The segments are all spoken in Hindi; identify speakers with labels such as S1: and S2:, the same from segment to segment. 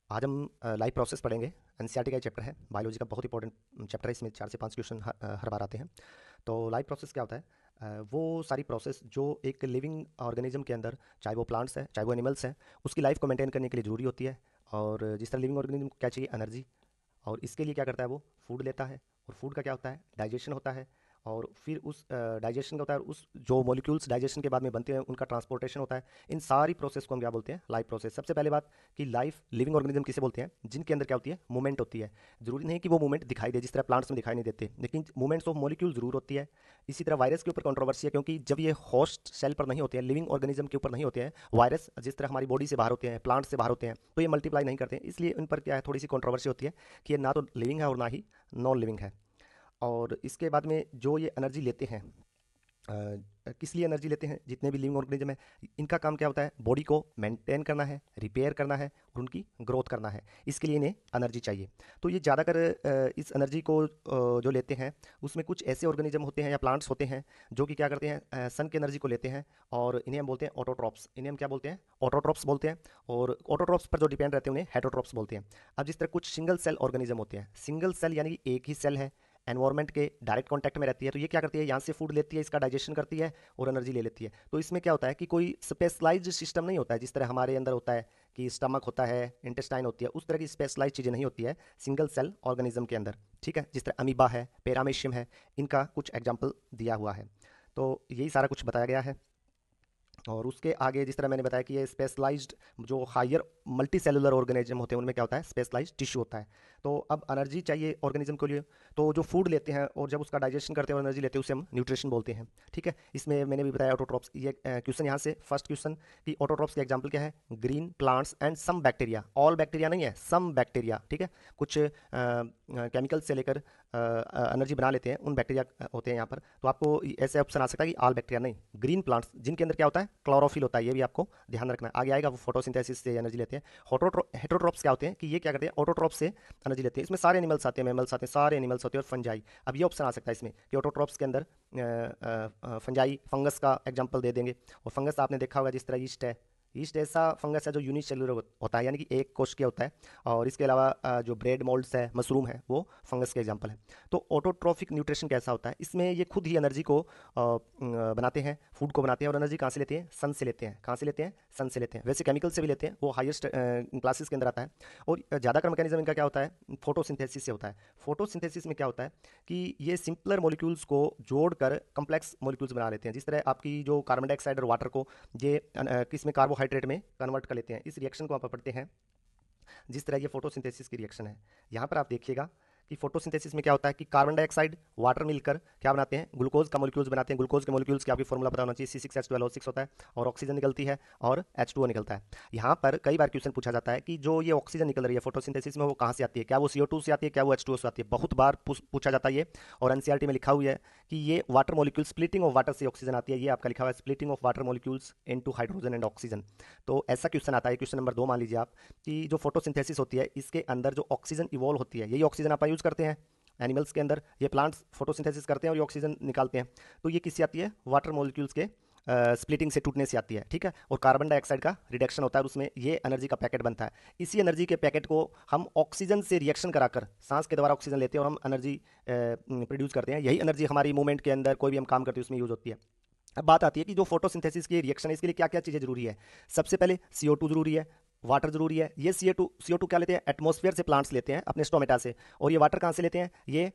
S1: आज हम लाइफ प्रोसेस पढ़ेंगे। एनसीईआरटी का ये चैप्टर है, बायोलॉजी का बहुत इंपॉर्टेंट चैप्टर है। इसमें 4 से 5 क्वेश्चन हर बार आते हैं। तो लाइफ प्रोसेस क्या होता है? वो सारी प्रोसेस जो एक लिविंग ऑर्गेनिज्म के अंदर, चाहे वो प्लांट्स है चाहे वो एनिमल्स है, उसकी लाइफ को मेंटेन करने के लिए ज़रूरी होती है। और जिस तरह लिविंग ऑर्गेनिज्म को क्या चाहिए, एनर्जी। और इसके लिए क्या करता है, वो फूड लेता है। और फूड का क्या होता है, डाइजेशन होता है। और फिर उस डाइजेशन का होता है, उस जो मॉलिक्यूल्स डाइजेशन के बाद में बनते हैं उनका ट्रांसपोर्टेशन होता है। इन सारी प्रोसेस को हम क्या बोलते हैं, लाइफ प्रोसेस। सबसे पहले बात कि लाइफ लिविंग ऑर्गेनिज्म किसे बोलते हैं, जिनके अंदर क्या होती है, मूवमेंट होती है। जरूरी नहीं कि वो मूवमेंट दिखाई दे, जिस तरह प्लांट्स में दिखाई नहीं देते, लेकिन मूवमेंट्स ऑफ मॉलिक्यूल जरूर होती है। इसी तरह वायरस के ऊपर कंट्रोवर्सी है, क्योंकि जब ये होस्ट सेल पर नहीं होते हैं, लिविंग ऑर्गेनिज्म के ऊपर नहीं होते हैं वायरस, जिस तरह हमारी बॉडी से बाहर होते हैं, प्लांट से बाहर होते हैं, तो ये मल्टीप्लाई नहीं करते हैं। इसलिए इन पर क्या है, थोड़ी सी कंट्रोवर्सी होती है कि ये ना तो लिविंग है और ना ही नॉन लिविंग है। और इसके बाद में जो ये एनर्जी लेते हैं, किस लिए एनर्जी लेते हैं, जितने भी लिविंग ऑर्गेनिज्म है, इनका काम क्या होता है, बॉडी को मेंटेन करना है, रिपेयर करना है और उनकी ग्रोथ करना है। इसके लिए इन्हें एनर्जी चाहिए। तो ये ज़्यादातर इस एनर्जी को जो लेते हैं, उसमें कुछ ऐसे ऑर्गेनिज्म होते हैं या प्लांट्स होते हैं जो कि क्या करते हैं, सन की एनर्जी को लेते हैं। और इन्हें हम बोलते हैं ऑटोट्रॉप्स। इन्हें हम क्या बोलते हैं, ऑटोट्रॉप्स बोलते हैं। और ऑटोट्रॉप्स पर जो डिपेंड रहते हैं उन्हें हेटरोट्रॉप्स बोलते हैं। अब जिस तरह कुछ सिंगल सेल ऑर्गेनिज्म होते हैं, सिंगल सेल यानी कि एक ही सेल है, एनवायरमेंट के डायरेक्ट कांटेक्ट में रहती है, तो ये क्या करती है, यहाँ से फूड लेती है, इसका डाइजेशन करती है और एनर्जी ले लेती है। तो इसमें क्या होता है कि कोई स्पेशलाइज्ड सिस्टम नहीं होता है, जिस तरह हमारे अंदर होता है कि स्टमक होता है, इंटेस्टाइन होती है, उस तरह की स्पेशलाइज्ड चीज़ें नहीं होती है सिंगल सेल ऑर्गेनिज्म के अंदर। ठीक है, जिस तरह अमीबा है, पेरामेशियम है, इनका कुछ एग्जाम्पल दिया हुआ है। तो यही सारा कुछ बताया गया है। और उसके आगे जिस तरह मैंने बताया कि ये स्पेशलाइज्ड जो हायर मल्टी सेलुलर ऑर्गेनिज्म होते हैं, उनमें क्या होता है, स्पेशलाइज्ड टिश्यू होता है। तो अब एनर्जी चाहिए ऑर्गेनिज्म के लिए, तो जो फूड लेते हैं और जब उसका डाइजेशन करते हैं और एनर्जी लेते हैं, उसे हम न्यूट्रिशन बोलते हैं। ठीक है, इसमें मैंने भी बताया ऑटोट्रॉप्स। ये क्वेश्चन यहाँ से फर्स्ट क्वेश्चन कि ऑटोट्रॉप्स के एग्जाम्पल क्या है, green plants and some bacteria. All bacteria नहीं है, सम बैक्टीरिया। ठीक है, कुछ केमिकल से लेकर एनर्जी बना लेते हैं, उन बैक्टीरिया होते हैं यहाँ पर। तो आपको ऐसे ऑप्शन आ सकता है कि ऑल बैक्टीरिया नहीं, ग्रीन प्लांट्स जिनके अंदर क्या होता है, क्लोरोफिल होता है। ये भी आपको ध्यान रखना है, आगे आएगा। वो फोटोसिंथेसिस से एनर्जी लेते हैं। हेटरोट्रॉप्स क्या होते हैं कि ये क्या करते हैं, ऑटोट्रॉप से एनर्जी लेते हैं। इसमें सारे एनिमल्स आते हैं, मैमल्स आते हैं, सारे एनिमल्स होते हैं, और फंजाई। अब ये ऑप्शन आ सकता है इसमें कि ऑटोट्रॉप्स के अंदर फंजाई, फंगस का एग्जाम्पल दे देंगे। और फंगस आपने देखा होगा, जिस तरह ईस्ट है, ईस्ट ऐसा फंगस है जो यूनिसेलुलर होता है, यानी कि एक कोशिकीय होता है। और इसके अलावा जो ब्रेड मोल्ड्स है, मशरूम है, वो फंगस के एग्जाम्पल है। तो ऑटोट्रॉफिक न्यूट्रिशन कैसा होता है, इसमें ये खुद ही एनर्जी को बनाते हैं, फूड को बनाते हैं। और एनर्जी कहाँ से लेते हैं, सन से लेते हैं। कहाँ से लेते हैं, सन से लेते हैं। वैसे केमिकल से भी लेते हैं, वो हाईएस्ट क्लासेस के अंदर आता है। और ज़्यादातर मैकेनिज्म इनका क्या होता है, फोटोसिंथेसिस से होता है। फोटोसिंथेसिस में क्या होता है कि ये सिंपलर मॉलिक्यूल्स को जोड़कर कम्प्लेक्स मॉलिक्यूल्स बना लेते हैं। जिस तरह आपकी जो कार्बन डाइऑक्साइड और वाटर को ये किस में, कार्बोहाइड्रेट में कन्वर्ट कर लेते हैं। इस रिएक्शन को आप पढ़ते हैं, जिस तरह ये फोटोसिंथेसिस की रिएक्शन है। यहाँ पर आप देखिएगा कि फोटोसिंथेसिस में क्या होता है कि कार्बन डाइऑक्साइड, वाटर मिलकर क्या बनाते हैं, ग्लूकोज का मॉलिक्यूल्स बनाते हैं। ग्लूकोज के मॉलिक्यूल्स की आपकी फॉर्मूला पता होना चाहिए, C6H12O6 होता है। और ऑक्सीजन निकलती है और H2O निकलता है। यहाँ पर कई बार क्वेश्चन पूछा जाता है कि जो ये ऑक्सीजन निकल रही है फोटोसिंथेसिस में, वो कहाँ से आती है, क्या वो CO2 से आती है, क्या वो H2O से आती है। बहुत बार पूछा जाता है ये। और एनसीईआरटी में लिखा हुआ है कि ये water molecule, splitting of water से ऑक्सीजन आती है। ये आपका लिखा हुआ है, splitting of water molecules into hydrogen and oxygen. तो ऐसा क्वेश्चन आता है, क्वेश्चन नंबर 2 मान लीजिए आप, कि जो फोटोसिंथेसिस होती है, इसके अंदर जो ऑक्सीजन इवॉल्व होती है, यही ऑक्सीजन आप यूज करते हैं एनिमल्स के अंदर। ये प्लांट्स फोटोसिंथेसिस करते हैं और ये ऑक्सीजन निकालते हैं। तो ये किससे आती है, वाटर मॉलिक्यूल्स के स्प्लिटिंग से, टूटने से आती है। ठीक है, और कार्बन डाइऑक्साइड का रिडक्शन होता है और उसमें ये एनर्जी का पैकेट बनता है। इसी एनर्जी के पैकेट को हम ऑक्सीजन से रिएक्शन कराकर सांस के द्वारा ऑक्सीजन लेते हैं और हम एनर्जी प्रोड्यूस करते हैं। यही एनर्जी हमारी मूवमेंट के अंदर, कोई भी हम काम करते हैं, उसमें यूज होती है। अब बात आती है कि जो फोटोसिंथेसिस की रिएक्शन है, इसके लिए क्या क्या चीज़ें जरूरी है। सबसे पहले CO2 जरूरी है, वाटर जरूरी है। ये CO2 क्या लेते हैं, एटमॉस्फेयर से प्लांट्स लेते हैं अपने स्टोमेटा से। और ये वाटर कहाँ से लेते हैं, ये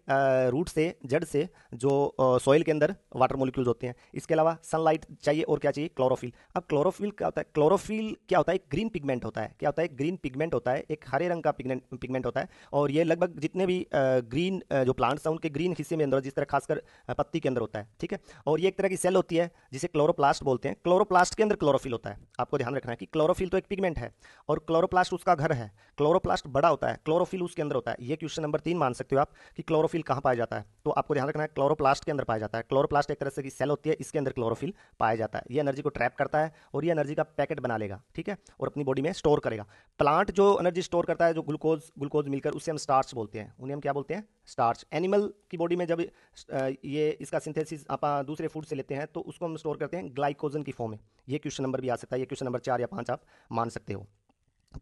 S1: रूट से, जड़ से, जो सॉइल के अंदर वाटर मॉलिक्यूल्स होते हैं। इसके अलावा सनलाइट चाहिए, और क्या चाहिए, क्लोरोफिल। अब क्लोरोफिल क्या होता है, क्लोरोफिल क्या होता है, एक ग्रीन पिगमेंट होता है। क्या होता है, ग्रीन पिगमेंट होता है, एक हरे रंग का पिगमेंट होता है। और ये लगभग जितने भी ग्रीन जो प्लांट्स हैं, उनके ग्रीन हिस्से में अंदर, जिस तरह खासकर पत्ती के अंदर होता है। ठीक है, और ये एक तरह की सेल होती है जिसे क्लोरोप्लास्ट बोलते हैं। क्लोरोप्लास्ट के अंदर क्लोरोफिल होता है। आपको ध्यान रखना है कि क्लोरोफिल तो एक पिगमेंट है और क्लोरोप्लास्ट उसका घर है। क्लोरोप्लास्ट बड़ा होता है, क्लोरोफिल उसके अंदर होता है। ये क्वेश्चन नंबर 3 मान सकते हो आप कि क्लोरोफिल कहाँ पाया जाता है। तो आपको ध्यान रखना है, क्लोरोप्लास्ट के अंदर पाया जाता है। क्लोरोप्लास्ट एक तरह से की सेल होती है, इसके अंदर क्लोरोफिल पाया जाता है। ये एनर्जी को ट्रैप करता है और ये एनर्जी का पैकेट बना लेगा। ठीक है, और अपनी बॉडी में स्टोर करेगा। प्लांट जो एनर्जी स्टोर करता है, जो ग्लूकोज ग्लूकोज मिलकर, उससे हम स्टार्च बोलते हैं। उन्हें हम क्या बोलते हैं, स्टार्च। एनिमल की बॉडी में जब ये इसका सिंथेसिस आप दूसरे फूड से लेते हैं, तो उसको हम स्टोर करते हैं ग्लाइकोजन की फॉर्म में। ये क्वेश्चन नंबर भी आ सकता है, ये क्वेश्चन नंबर 4 या 5 आप मान सकते हो।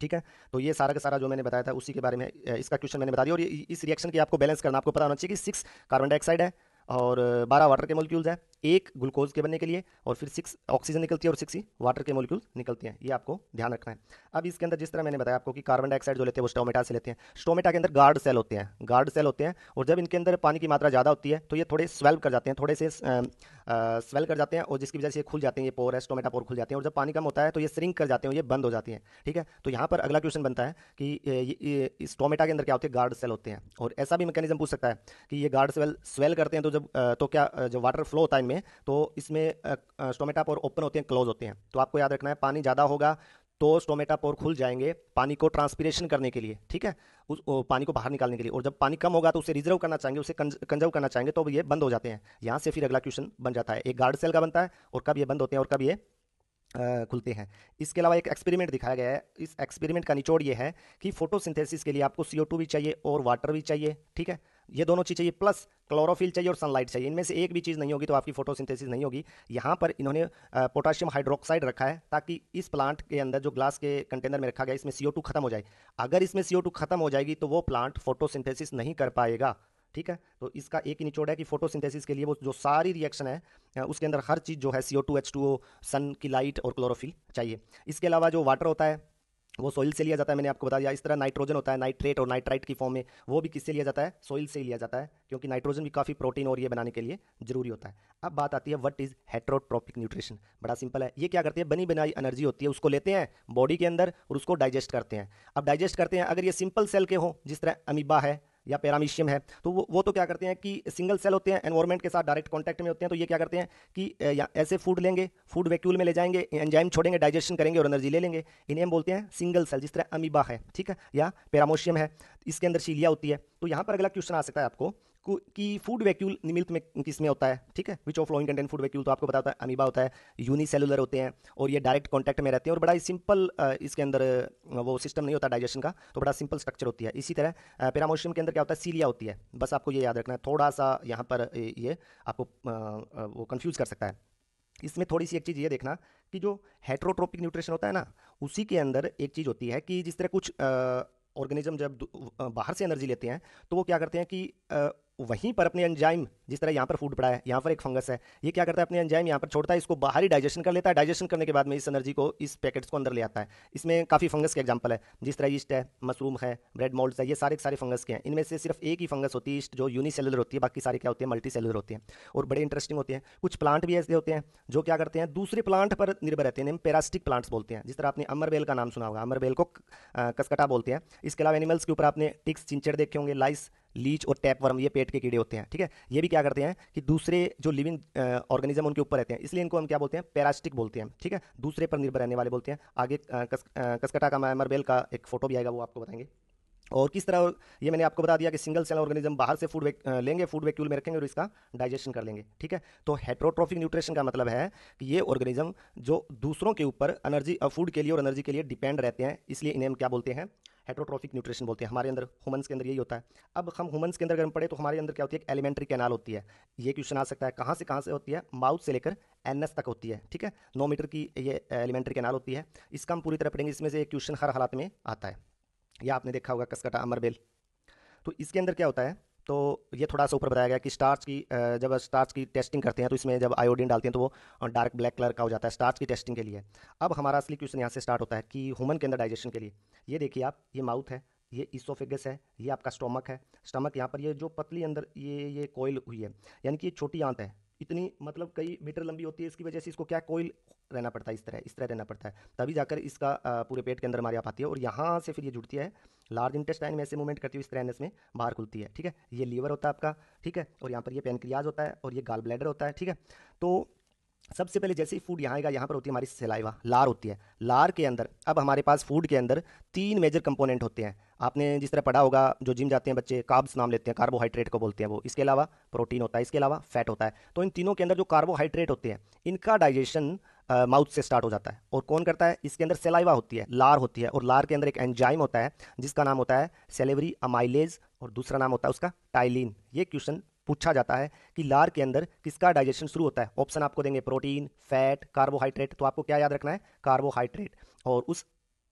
S1: ठीक है। तो ये सारा का सारा जो मैंने बताया था उसी के बारे में इसका क्वेश्चन मैंने बता दिया। और इस रिएक्शन की आपको बैलेंस करना, आपको पता होना चाहिए कि 6 कार्बन डाइऑक्साइड है और 12 वाटर के मॉलिक्यूल्स है, एक ग्लूकोज के बनने के लिए, और फिर 6 ऑक्सीजन निकलती है और 6 ही वाटर के मॉलिक्यूल्स निकलती हैं। ये आपको ध्यान रखना है। अब इसके अंदर जिस तरह मैंने बताया आपको कि कार्बन डाइऑक्साइड जो लेते हैं वो स्टोमेटा से लेते हैं। स्टोमेटा के अंदर गार्ड सेल होते हैं, गार्ड सेल होते हैं, और जब इनके अंदर पानी की मात्रा ज़्यादा होती है तो ये थोड़े स्वेल कर जाते हैं, थोड़े से स्वेल कर जाते हैं, और जिसकी वजह से ये खुल जाते हैं, ये पोर है, स्टोमेटा पोर खुल जाते हैं। और जब पानी कम होता है तो ये श्रिंक कर जाते हैं, ये बंद हो जाती हैं। ठीक है। तो यहाँ पर अगला क्वेश्चन बनता है कि स्टोमेटा के अंदर क्या होते हैं, गार्ड सेल होते हैं। और ऐसा भी मैकेनिज्म पूछ सकता है कि ये गार्ड सेल स्वेल करते हैं तो जब तो क्या जब वाटर फ्लो होता है इनमें तो इसमें स्टोमेटा पोर ओपन होते हैं, क्लोज होते हैं। तो आपको याद रखना है पानी ज़्यादा होगा तो स्टोमेटा पोर खुल जाएंगे पानी को ट्रांसपिरेशन करने के लिए। ठीक है। पानी को बाहर निकालने के लिए। और जब पानी कम होगा तो उसे रिजर्व करना चाहेंगे, उसे कंजर्व करना चाहेंगे, तो ये बंद हो जाते हैं। यहाँ से फिर अगला क्वेश्चन बन जाता है, एक गार्ड सेल का बनता है और कब ये बंद होते हैं और कब ये खुलते हैं। इसके अलावा एक एक्सपेरिमेंट दिखाया गया है। इस एक्सपेरिमेंट का निचोड़ ये है कि फोटोसिंथेसिस के लिए आपको CO2 भी चाहिए और वाटर भी चाहिए। ठीक है। ये दोनों चीज़ चाहिए, प्लस क्लोरोफिल चाहिए और सनलाइट चाहिए। इनमें से एक भी चीज़ नहीं होगी तो आपकी फोटोसिंथेसिस नहीं होगी। यहाँ पर इन्होंने पोटाशियम हाइड्रोक्साइड रखा है ताकि इस प्लांट के अंदर जो ग्लास के कंटेनर में रखा गया इसमें CO2 खत्म हो जाए। अगर इसमें CO2 खत्म हो जाएगी तो वो प्लांट फोटोसिंथेसिस नहीं कर पाएगा। ठीक है। तो इसका एक ही निचोड़ है कि फोटोसिंथेसिस के लिए वो जो सारी रिएक्शन है उसके अंदर हर चीज़ जो है CO2 H2O, सन की लाइट और क्लोरोफिल चाहिए। इसके अलावा जो वाटर होता है वो सोइल से लिया जाता है, मैंने आपको बता दिया। इस तरह नाइट्रोजन होता है नाइट्रेट और नाइट्राइट की फॉर्म में, वो भी किससे लिया जाता है, सोइल से ही लिया जाता है, क्योंकि नाइट्रोजन भी काफ़ी प्रोटीन और ये बनाने के लिए जरूरी होता है। अब बात आती है व्हाट इज हेट्रोट्रोपिक न्यूट्रिशन। बड़ा सिंपल है, ये क्या करते हैं, बनी बनाई एनर्जी होती है उसको लेते हैं बॉडी के अंदर और उसको डाइजेस्ट करते हैं। अब डाइजेस्ट करते हैं, अगर ये सिंपल सेल के हो जिस तरह अमीबा है या पैरामीशियम है तो वो तो क्या करते हैं कि सिंगल सेल होते हैं, एनवायरमेंट के साथ डायरेक्ट कांटेक्ट में होते हैं। तो ये क्या करते हैं कि या ऐसे फूड लेंगे, फूड वैक्यूल में ले जाएंगे, एंजाइम छोड़ेंगे, डाइजेशन करेंगे और एनर्जी ले लेंगे। इन्हें हम बोलते हैं सिंगल सेल, जिस तरह अमीबा है। ठीक है। या पैरामोशियम है, इसके अंदर सीलिया होती है। तो यहाँ पर अगला क्वेश्चन आ सकता है आपको कि फूड वैक्यूल निमिल्क में किस में होता है। ठीक है। Which of following content food vacuole, तो आपको पता होता है अमीबा होता है, यूनिसेलुलर होते हैं और ये डायरेक्ट कांटेक्ट में रहते हैं और बड़ा ही सिंपल इसके अंदर वो सिस्टम नहीं होता डाइजेशन का, तो बड़ा सिंपल स्ट्रक्चर होती है। इसी तरह पैरामोशियम के अंदर क्या होता है, सीलिया होती है। बस आपको ये याद रखना है, थोड़ा सा यहाँ पर ये आपको वो कंफ्यूज कर सकता है। इसमें थोड़ी सी एक चीज़ ये देखना कि जो हेट्रोट्रोपिक न्यूट्रिशन होता है ना, उसी के अंदर एक चीज़ होती है कि जिस तरह कुछ ऑर्गेनिज्म जब बाहर से एनर्जी लेते हैं तो वो क्या करते हैं कि वहीं पर अपने एंजाइम, जिस तरह यहाँ पर फूड पड़ा है, यहाँ पर एक फंगस है, ये क्या करता है अपने एंजाइम यहाँ पर छोड़ता है, इसको बाहर ही डाइजेशन कर लेता है। डाइजेशन करने के बाद में इस एनर्जी को इस पैकेट्स को अंदर ले आता है। इसमें काफ़ी फंगस के एग्जांपल है, जिस तरह ईस्ट है, मशरूम है, ब्रेड मोल्ड्स है, ये सारे के सारे फंगस के हैं। इनमें से सिर्फ एक ही फंगस होती है ईस्ट, जो यूनिसेलुलर होती है, बाकी सारे क्या होते हैं, मल्टी सेलुलर होते हैं और बड़े इंटरेस्टिंग होते हैं। कुछ प्लांट भी ऐसे होते हैं जो क्या करते हैं, दूसरे प्लांट पर निर्भर रहते हैं, इन्हें पैरासिटिक प्लांट्स बोलते हैं। जिस तरह आपने अमरबेल का नाम सुना होगा, अमरबेल को कसकटा बोलते हैं। इसके अलावा एनिमल्स के ऊपर आपने टिक्स, चिंचड़ देखे होंगे, लाइस, लीच और टैपवर्म, ये पेट के कीड़े होते हैं। ठीक है। ये भी क्या करते हैं कि दूसरे जो लिविंग ऑर्गेनिज्म उनके ऊपर रहते हैं, इसलिए इनको हम क्या बोलते हैं, पैरासिटिक बोलते हैं। ठीक है। दूसरे पर निर्भर रहने वाले बोलते हैं। आगे कसकटा का, अमरबेल का एक फोटो भी आएगा, वो आपको बताएंगे। और किस तरह, ये मैंने आपको बता दिया कि सिंगल सेल ऑर्गेनिज्म बाहर से फूड लेंगे, फूड वैक्यूल में रखेंगे और इसका डाइजेशन कर लेंगे। ठीक है। तो हेट्रोट्रोफिक न्यूट्रिशन का मतलब है कि ये ऑर्गेनिज्म जो दूसरों के ऊपर एनर्जी, फूड के लिए और एनर्जी के लिए डिपेंड रहते हैं, इसलिए इन्हें हम क्या बोलते हैं, हेट्रोट्रोफिक न्यूट्रिशन बोलते हैं। हमारे अंदर ह्यूमंस के अंदर यही होता है। अब हम ह्यूमंस के अंदर अगर हम पढ़े तो हमारे अंदर क्या होती है, एक एलिमेंट्री कैनाल होती है। ये क्वेश्चन आ सकता है, कहाँ से होती है, माउथ से लेकर एनएस तक होती है। ठीक है। 9 मीटर की ये एलिमेंट्री कैनाल होती है। इसका हम पूरी तरह पढ़ेंगे, इसमें से एक क्वेश्चन हर हालात में आता है। या आपने देखा होगा कसकटा, अमरबेल। तो इसके अंदर क्या होता है, तो ये थोड़ा सा ऊपर बताया गया कि स्टार्च की जब स्टार्च की टेस्टिंग करते हैं तो इसमें जब आयोडीन डालते हैं तो वो डार्क ब्लैक कलर का हो जाता है, स्टार्च की टेस्टिंग के लिए। अब हमारा असली क्वेश्चन यहाँ से स्टार्ट होता है कि ह्यूमन के अंदर डाइजेशन के लिए, ये देखिए आप, ये माउथ है, ये इसोफेगस है, ये आपका स्टोमक है। स्टमक यहाँ पर ये जो पतली अंदर ये कोयल हुई है, यानी कि ये छोटी आंत है, इतनी मतलब कई मीटर लंबी होती है। इसकी वजह से इसको क्या कोयल रहना पड़ता है, इस तरह रहना पड़ता है, तभी जाकर इसका पूरे पेट के अंदर हमारे आप आती है। और यहाँ से फिर ये जुड़ती है लार्ज इंटेस्टाइन में, ऐसे मूवमेंट करती हुई इस तरह एनएस में बाहर खुलती है। ठीक है। ये लीवर होता है आपका। ठीक है। और यहाँ पर ये पेनक्रियाज होता है और ये गाल ब्लैडर होता है। ठीक है। तो सबसे पहले जैसे ही फूड यहाँ आएगा, यहाँ पर होती है हमारी सलाइवा, लार होती है। लार के अंदर अब हमारे पास फूड के अंदर 3 मेजर कंपोनेंट होते हैं। आपने जिस तरह पढ़ा होगा, जो जिम जाते हैं बच्चे, कार्ब्स नाम लेते हैं, कार्बोहाइड्रेट को बोलते हैं वो। इसके अलावा प्रोटीन होता है, इसके अलावा फैट होता है। तो इन तीनों के अंदर जो कार्बोहाइड्रेट होते हैं, इनका डाइजेशन माउथ से स्टार्ट हो जाता है। और कौन करता है, इसके अंदर सेलाइवा होती है, लार होती है, और लार के अंदर एक एंजाइम होता है जिसका नाम होता है सेलेवरी अमाइलेज, और दूसरा नाम होता है उसका टाइलिन। ये क्वेश्चन पूछा जाता है कि लार के अंदर किसका डाइजेशन शुरू होता है। ऑप्शन आपको देंगे प्रोटीन, फैट, कार्बोहाइड्रेट। तो आपको क्या याद रखना है, कार्बोहाइड्रेट। और उस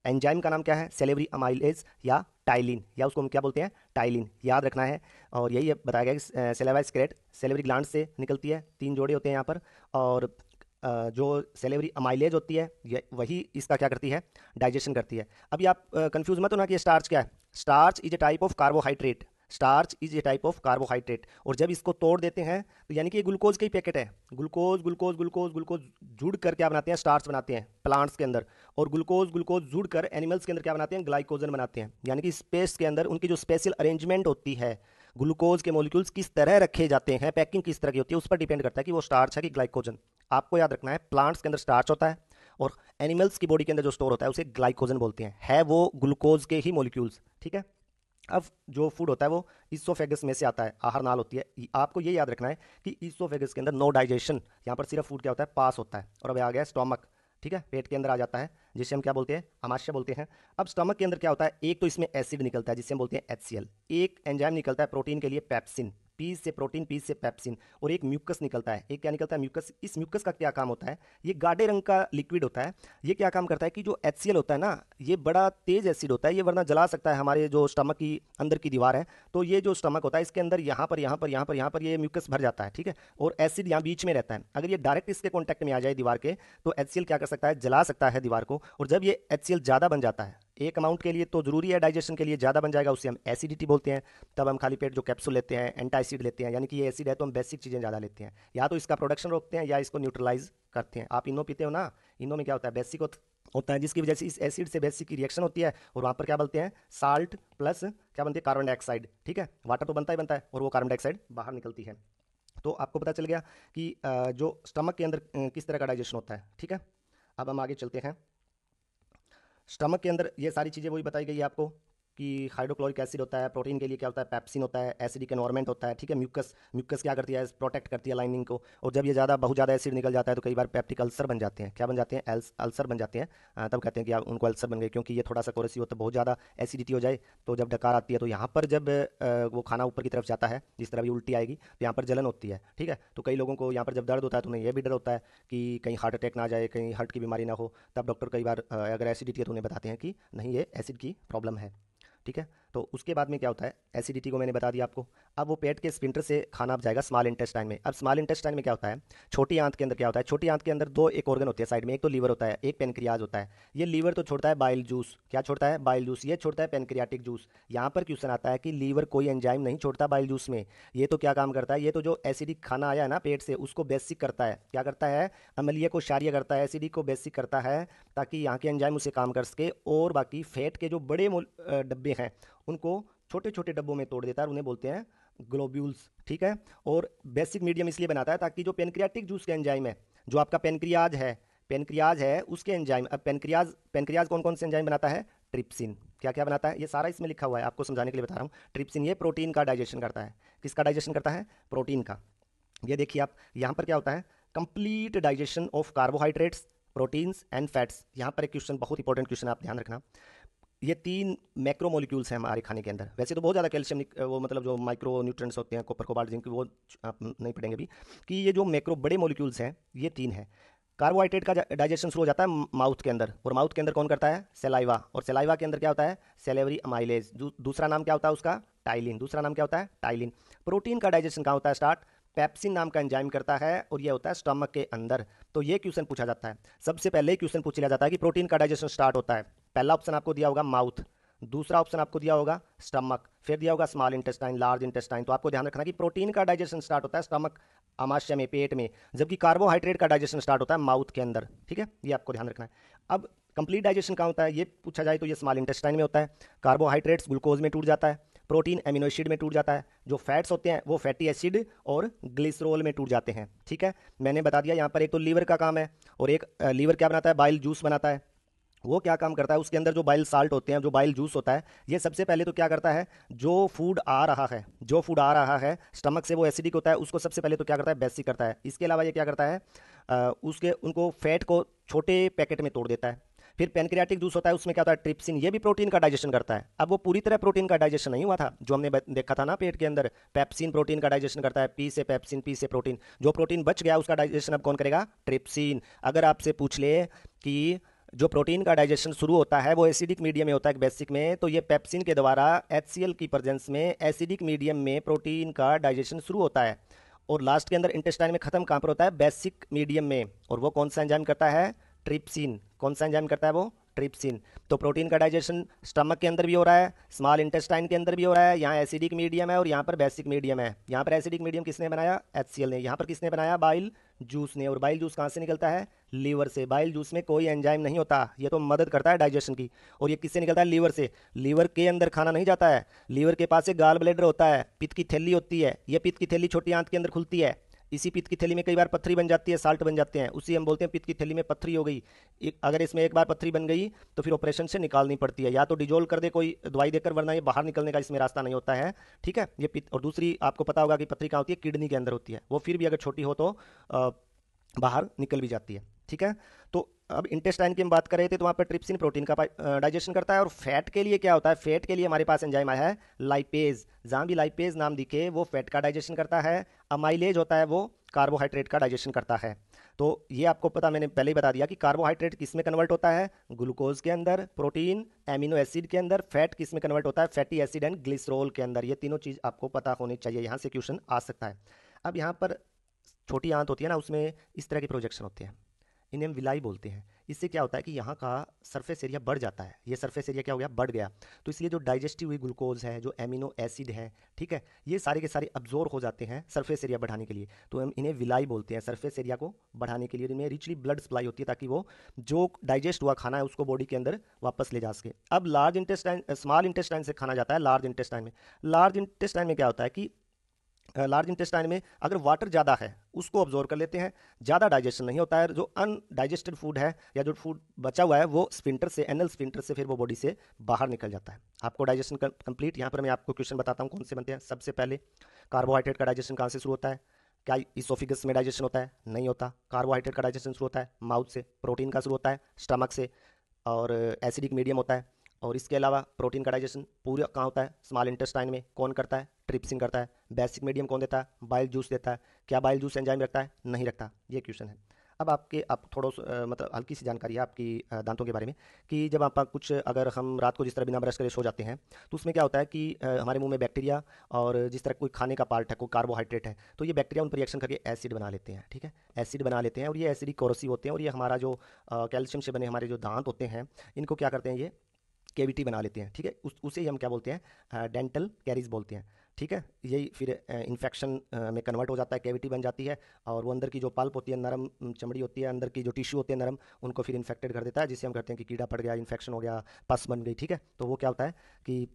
S1: एंजाइम का नाम क्या है? सेलेवरी अमाइलेज या टाइलिन, या उसको हम क्या बोलते हैं? टाइलिन, याद रखना है। और यही बताया गया कि सेलेवा सेक्रेट सेलेवरी ग्लैंड से निकलती है, 3 जोड़े होते हैं यहाँ पर। और जो सेलेवरी अमाइलेज होती है ये वही इसका क्या करती है? डाइजेशन करती है। अभी आप कंफ्यूज मत होना कि स्टार्च क्या है। Starch is a type of carbohydrate, starch is a type of carbohydrate. और जब इसको तोड़ देते हैं तो यानी कि ये ग्लूकोज के ही पैकेट है। ग्लूकोज ग्लूकोज ग्लूकोज ग्लूकोज जुड़ कर क्या बनाते हैं? स्टार्च बनाते हैं प्लांट्स के अंदर। और ग्लूकोज ग्लूकोज जुड़ कर एनिमल्स के अंदर क्या बनाते हैं? ग्लाइकोजन बनाते हैं। यानी कि स्पेस के अंदर उनकी जो स्पेशल अरेंजमेंट होती है, ग्लूकोज के मॉलिक्यूल्स किस तरह रखे जाते हैं, पैकिंग किस तरह की होती है, उस पर डिपेंड करता है कि वो स्टार्च है कि ग्लाइकोजन। आपको याद रखना है प्लांट्स के अंदर स्टार्च होता है और एनिमल्स की बॉडी के अंदर जो स्टोर होता है उसे ग्लाइकोजन बोलते हैं। है वो ग्लूकोज के ही मॉलिक्यूल्स, ठीक है। अब जो फूड होता है वो ईसोफेगस में से आता है, आहार नाल होती है। आपको ये याद रखना है कि ईसोफेगस के अंदर नो डाइजेशन, यहाँ पर सिर्फ फूड क्या होता है? पास होता है। और अब आ गया स्टोमक, ठीक है, पेट के अंदर आ जाता है, जिसे हम क्या बोलते हैं? आमाशय बोलते हैं। अब स्टमक के अंदर क्या होता है? एक तो इसमें एसिड निकलता है जिसे हम बोलते हैं HCl, एक एंजाइम निकलता है प्रोटीन के लिए पेप्सिन, पी से प्रोटीन, पी से पेप्सिन, और एक म्यूकस निकलता है। एक क्या निकलता है? म्यूकस। इस म्यूकस का क्या काम होता है? ये गाढ़े रंग का लिक्विड होता है। ये क्या काम करता है कि जो HCl होता है ना, ये बड़ा तेज एसिड होता है, ये वरना जला सकता है हमारे जो स्टमक की अंदर की दीवार है। तो ये जो स्टमक होता है इसके अंदर यहाँ पर यहाँ पर यहाँ पर यहाँ पर ये म्यूकस भर जाता है, ठीक है। और एसिड यहाँ बीच में रहता है। अगर ये डायरेक्ट इसके कॉन्टैक्ट में आ जाए दीवार के तो HCl क्या कर सकता है? जला सकता है दीवार को। और जब ये HCl ज़्यादा बन जाता है एक अमाउंट के लिए तो जरूरी है डाइजेशन के लिए, ज़्यादा बन जाएगा उसे हम एसिडिटी बोलते हैं। तब हम खाली पेट जो कैप्सूल लेते हैं, एंटासिड लेते हैं, यानी कि ये एसिड है तो हम बेसिक चीज़ें ज़्यादा लेते हैं, या तो इसका प्रोडक्शन रोकते हैं या इसको न्यूट्रलाइज करते हैं। आप इनो पीते हो ना, इनो में क्या होता है? बेसिक होता है, जिसकी वजह से इस एसिड से बेसिक की रिएक्शन होती है और वहाँ पर क्या बोलते हैं? साल्ट प्लस क्या बनती है? कार्बन डाइऑक्साइड, ठीक है। वाटर तो बनता ही बनता है और वो कार्बन डाइऑक्साइड बाहर निकलती है। तो आपको पता चल गया कि जो स्टमक के अंदर किस तरह का डाइजेशन होता है, ठीक है। अब हम आगे चलते हैं। स्टमक के अंदर ये सारी चीज़ें वही बताई गई है आपको कि हाइड्रोक्लोरिक एसिड होता है, प्रोटीन के लिए क्या होता है? पेप्सिन होता है, एसिडिक एनवायरनमेंट होता है, ठीक है। म्यूकस, म्यूकस क्या करती है? प्रोटेक्ट करती है लाइनिंग को। और जब ये बहुत ज़्यादा एसिड निकल जाता है तो कई बार पेप्टिक अल्सर बन जाते हैं। क्या बन जाते हैं? अल्सर बन जाते हैं। तब कहते हैं कि आप उनको अल्सर बन गए, क्योंकि ये थोड़ा सा कोरेसिव होता है, बहुत ज़्यादा एसिडिटी हो जाए तो जब डकार आती है तो यहाँ पर जब वो खाना ऊपर की तरफ जाता है, जिस तरह भी उल्टी आएगी तो यहाँ पर जलन होती है, ठीक है। तो कई लोगों को यहाँ पर जब दर्द होता है तो उन्हें यह भी डर होता है कि कहीं हार्ट अटैक ना आ जाए, कहीं हार्ट की बीमारी ना हो। तब डॉक्टर कई बार अगर एसिडिटी है तो उन्हें बताते हैं कि नहीं, ये एसिड की प्रॉब्लम है, ठीक है। तो उसके बाद में क्या होता है? एसिडिटी को मैंने बता दिया आपको। अब वो पेट के स्फिंक्टर से खाना अब जाएगा स्मॉल इंटेस्टाइन में। अब स्मॉल इंटेस्टाइन में क्या होता है? छोटी आंत के अंदर क्या होता है? छोटी आंत के अंदर दो एक ऑर्गन होते हैं साइड में, एक तो लीवर होता है, एक पेनक्रियाज होता है। ये लीवर तो छोड़ता है बाइल जूस। क्या छोड़ता है? Bile juice. ये छोड़ता है पेनक्रियाटिक जूस। यहाँ पर क्वेश्चन आता है कि लीवर कोई एंजाइम नहीं छोड़ता बाइल जूस में। ये तो क्या काम करता है? ये तो जो एसिडिक खाना आया है ना पेट से उसको बेसिक करता है। क्या करता है? अम्लीय को क्षारीय करता है, एसिडिक को बेसिक करता है, ताकि यहाँ के एंजाइम उसे काम कर सके। और बाकी फैट के जो बड़े डब्बे हैं उनको छोटे छोटे डब्बों में तोड़ देता है, उन्हें बोलते हैं ग्लोब्यूल्स, ठीक है। और बेसिक मीडियम इसलिए बनाता है ताकि जो पेनक्रियाटिक जूस के एंजाइम है, जो आपका पेनक्रियाज है उसके एंजाइम। अब पेनक्रियाज कौन कौन से एंजाइम बनाता है? ट्रिप्सिन। क्या क्या बनाता है? ये सारा इसमें लिखा हुआ है, आपको समझाने के लिए बता रहा हूँ। ट्रिप्सिन ये प्रोटीन का डाइजेशन करता है। किसका डाइजेशन करता है? प्रोटीन का। ये देखिए आप, यहाँ पर क्या होता है? Complete digestion of carbohydrates, proteins and fats. यहाँ पर एक क्वेश्चन, बहुत इंपॉर्टेंट क्वेश्चन, आप ध्यान रखना। ये 3 मैक्रोमोलिक्यूल्स हैं हमारे खाने के अंदर। वैसे तो बहुत ज़्यादा कैल्शियम वो मतलब जो माइक्रो न्यूट्रिएंट्स होते हैं, कॉपर कोबाल्ट जिंक, वो आप नहीं पढ़ेंगे अभी। कि ये जो मैक्रो बड़े मॉलिक्यूल्स हैं ये 3 हैं। कार्बोहाइड्रेट का डाइजेशन शुरू हो जाता है माउथ के अंदर, और माउथ के अंदर कौन करता है? सेलाइवा। और सेलाइवा के अंदर क्या होता है? Salivary amylase. दूसरा नाम क्या होता है उसका? टाइलिन। दूसरा नाम क्या होता है? टाइलिन। प्रोटीन का डाइजेशन कहाँ होता है स्टार्ट? पेप्सिन नाम का एंजाइम करता है, और ये होता है स्टमक के अंदर। तो ये क्वेश्चन पूछा जाता है, सबसे पहले क्वेश्चन पूछ लिया जाता है कि प्रोटीन का डाइजेशन स्टार्ट होता है। पहला ऑप्शन आपको दिया होगा माउथ, दूसरा ऑप्शन आपको दिया होगा स्टमक, फिर दिया होगा स्मॉल इंटेस्टाइन, लार्ज इंटेस्टाइन। तो आपको ध्यान रखना कि प्रोटीन का डाइजेशन स्टार्ट होता है स्टमक, आमाशय में, पेट में, जबकि कार्बोहाइड्रेट का डाइजेशन स्टार्ट होता है माउथ के अंदर, ठीक है। ये आपको ध्यान रखना है। अब कंप्लीट डाइजेशन कहाँ होता है ये पूछा जाए तो ये स्मॉल इंटेस्टाइन में होता है। कार्बोहाइड्रेट्स ग्लूकोज में टूट जाता है, प्रोटीन एमिनो एसिड में टूट जाता है, जो फैट्स होते हैं वो फैटी एसिड और ग्लिसरॉल में टूट जाते हैं, ठीक है। मैंने बता दिया यहाँ पर एक तो लीवर का काम है, और एक लीवर क्या बनाता है? बाइल जूस बनाता है। वो क्या काम करता है? उसके अंदर जो बाइल साल्ट होते हैं, जो बाइल जूस होता है, ये सबसे पहले तो क्या करता है? जो फूड आ रहा है स्टमक से, वो एसिडिक होता है, उसको सबसे पहले तो क्या करता है? बेसिक करता है। इसके अलावा ये क्या करता है? उनको फैट को छोटे पैकेट में तोड़ देता है। फिर पेनक्रियाटिक जूस होता है, उसमें क्या होता है? ट्रिप्सिन। ये भी प्रोटीन का डाइजेशन करता है। अब वो पूरी तरह प्रोटीन का डाइजेशन नहीं हुआ था, जो हमने देखा था ना पेट के अंदर, पेप्सिन प्रोटीन का डाइजेशन करता है, पी से पेप्सिन, पी से प्रोटीन। जो प्रोटीन बच गया उसका डाइजेशन अब कौन करेगा? ट्रिप्सिन। अगर आपसे पूछ ले कि जो प्रोटीन का डाइजेशन शुरू होता है वो एसिडिक मीडियम में होता है, बेसिक में। तो ये पेप्सिन के द्वारा HCl की प्रेजेंस में एसिडिक मीडियम में प्रोटीन का डाइजेशन शुरू होता है, और लास्ट के अंदर इंटेस्टाइन में खत्म कहाँ पर होता है? बेसिक मीडियम में। और वो कौन सा एंजाइम करता है? ट्रिप्सिन। कौन सा एंजाइम करता है वो? ट्रिप्सिन। तो प्रोटीन का डाइजेशन स्टमक के अंदर भी हो रहा है, स्मॉल इंटेस्टाइन के अंदर भी हो रहा है। यहाँ एसिडिक मीडियम है और यहाँ पर बेसिक मीडियम है। यहाँ पर एसिडिक मीडियम किसने बनाया? HCl ने। यहाँ पर किसने बनाया? बाइल जूस ने। और बाइल जूस कहाँ से निकलता है? लीवर से। बाइल जूस में कोई एंजाइम नहीं होता, ये तो मदद करता है डाइजेशन की। और ये किससे निकलता है? लीवर से। लीवर के अंदर खाना नहीं जाता है, लीवर के पास एक गाल ब्लैडर होता है, पित्त की थैली होती है। ये पित्त की थैली छोटी आंत के अंदर खुलती है। इसी पित्त की थैली में कई बार पत्थरी बन जाती है, साल्ट बन जाते हैं, उसी हम बोलते हैं पित्त की थैली में पत्थरी हो गई। अगर इसमें एक बार पत्थरी बन गई तो फिर ऑपरेशन से निकालनी पड़ती है, या तो डिजोल्व कर दे कोई दवाई देकर, वरना ये बाहर निकलने का इसमें रास्ता नहीं होता है। ठीक है, ये पित्त। और दूसरी आपको पता होगा कि पत्थरी कहाँ होती है? किडनी के अंदर होती है। वो फिर भी अगर छोटी हो तो बाहर निकल भी जाती है। ठीक है, तो अब इंटेस्टाइन की हम बात कर रहे थे, तो वहाँ पर ट्रिप्सिन प्रोटीन का डाइजेशन करता है। और फैट के लिए क्या होता है? फैट के लिए हमारे पास एंजाइम आया है लाइपेज। जहाँ भी लाइपेज नाम दिखे वो फैट का डाइजेशन करता है। अमाइलेज होता है वो कार्बोहाइड्रेट का डाइजेशन करता है। तो ये आपको पता, मैंने पहले ही बता दिया कि कार्बोहाइड्रेट किस में कन्वर्ट होता है? ग्लूकोज के अंदर, प्रोटीन एमिनो एसिड के अंदर, फैट किस में कन्वर्ट होता है? फैटी एसिड एंड ग्लिसरॉल के अंदर। ये तीनों चीज़ आपको पता होनी चाहिए, यहाँ से क्वेश्चन आ सकता है। अब यहाँ पर छोटी आंत होती है ना, उसमें इस तरह के प्रोजेक्शन होते हैं, इन्हें हम विलाई बोलते हैं। इससे क्या होता है कि यहाँ का सरफेस एरिया बढ़ जाता है। ये सरफेस एरिया क्या हो गया? बढ़ गया। तो इसलिए जो डाइजेस्टिव हुई ग्लूकोज है, जो एमिनो एसिड है, ठीक है, ये सारे के सारे अब्जॉर्ब हो जाते हैं सरफेस एरिया बढ़ाने के लिए। तो हम इन्हें विलाई बोलते हैं, सरफेस एरिया को बढ़ाने के लिए। इनमें रिचली ब्लड सप्लाई होती है ताकि वो जो डाइजेस्ट हुआ खाना है उसको बॉडी के अंदर वापस ले जा सके। अब लार्ज इंटेस्टाइन, स्मॉल इंटेस्टाइन से खाना जाता है लार्ज इंटेस्टाइन में। लार्ज इंटेस्टाइन में क्या होता है कि लार्ज इंटेस्टाइन में अगर वाटर ज़्यादा है उसको ऑब्जॉर्व कर लेते हैं, ज़्यादा डाइजेशन नहीं होता है। जो अनडाइजेस्टेड फूड है या जो फूड बचा हुआ है वो स्फिंक्टर से, एनल स्फिंक्टर से फिर वो बॉडी से बाहर निकल जाता है। आपको डाइजेशन कंप्लीट। यहाँ पर मैं आपको क्वेश्चन बताता हूँ कौन से बनते हैं। सबसे पहले कार्बोहाइड्रेट का डाइजेशन कहाँ से शुरू होता है? क्या इसोफिगस में डाइजेशन होता है? नहीं होता। कार्बोहाइड्रेट का डाइजेशन शुरू होता है माउथ से। प्रोटीन का शुरू होता है स्टमक से। और एसिडिक मीडियम होता है। और इसके अलावा प्रोटीन का डाइजेशन पूरा कहाँ होता है? स्मॉल इंटेस्टाइन में। कौन करता है? ट्रिप्सिन करता है। बेसिक मीडियम कौन देता है? बाइल जूस देता है। क्या बाइल जूस एंजाइम रखता है? नहीं रखता। ये क्वेश्चन है। अब आप थोड़ा मतलब हल्की सी जानकारी है आपकी दांतों के बारे में, कि जब आप कुछ, अगर हम रात को जिस तरह बिना ब्रश करे सो जाते हैं तो उसमें क्या होता है कि हमारे मुंह में बैक्टीरिया, और जिस तरह कोई खाने का पार्ट है, कोई कार्बोहाइड्रेट है, तो ये बैक्टीरिया उन पर रिएक्शन करके एसिड बना लेते हैं। ठीक है, एसिड बना लेते हैं, और ये एसिडिक कोरोसिव होते हैं। और ये हमारा जो कैल्शियम से बने हमारे जो दांत होते हैं, इनको क्या करते हैं? ये केविटी बना लेते हैं। ठीक है, उसे ही हम क्या बोलते हैं? डेंटल कैरीज बोलते हैं। ठीक है, यही फिर इन्फेक्शन में कन्वर्ट हो जाता है, कैविटी बन जाती है, और वो अंदर की जो पल्प होती है, नरम चमड़ी होती है, अंदर की जो टिश्यू होते हैं नरम, उनको फिर इन्फेक्टेड कर देता है, जिससे हम कहते हैं कि कीड़ा पड़ गया, इन्फेक्शन हो गया, पस बन गई। ठीक है, तो वो क्या होता है कि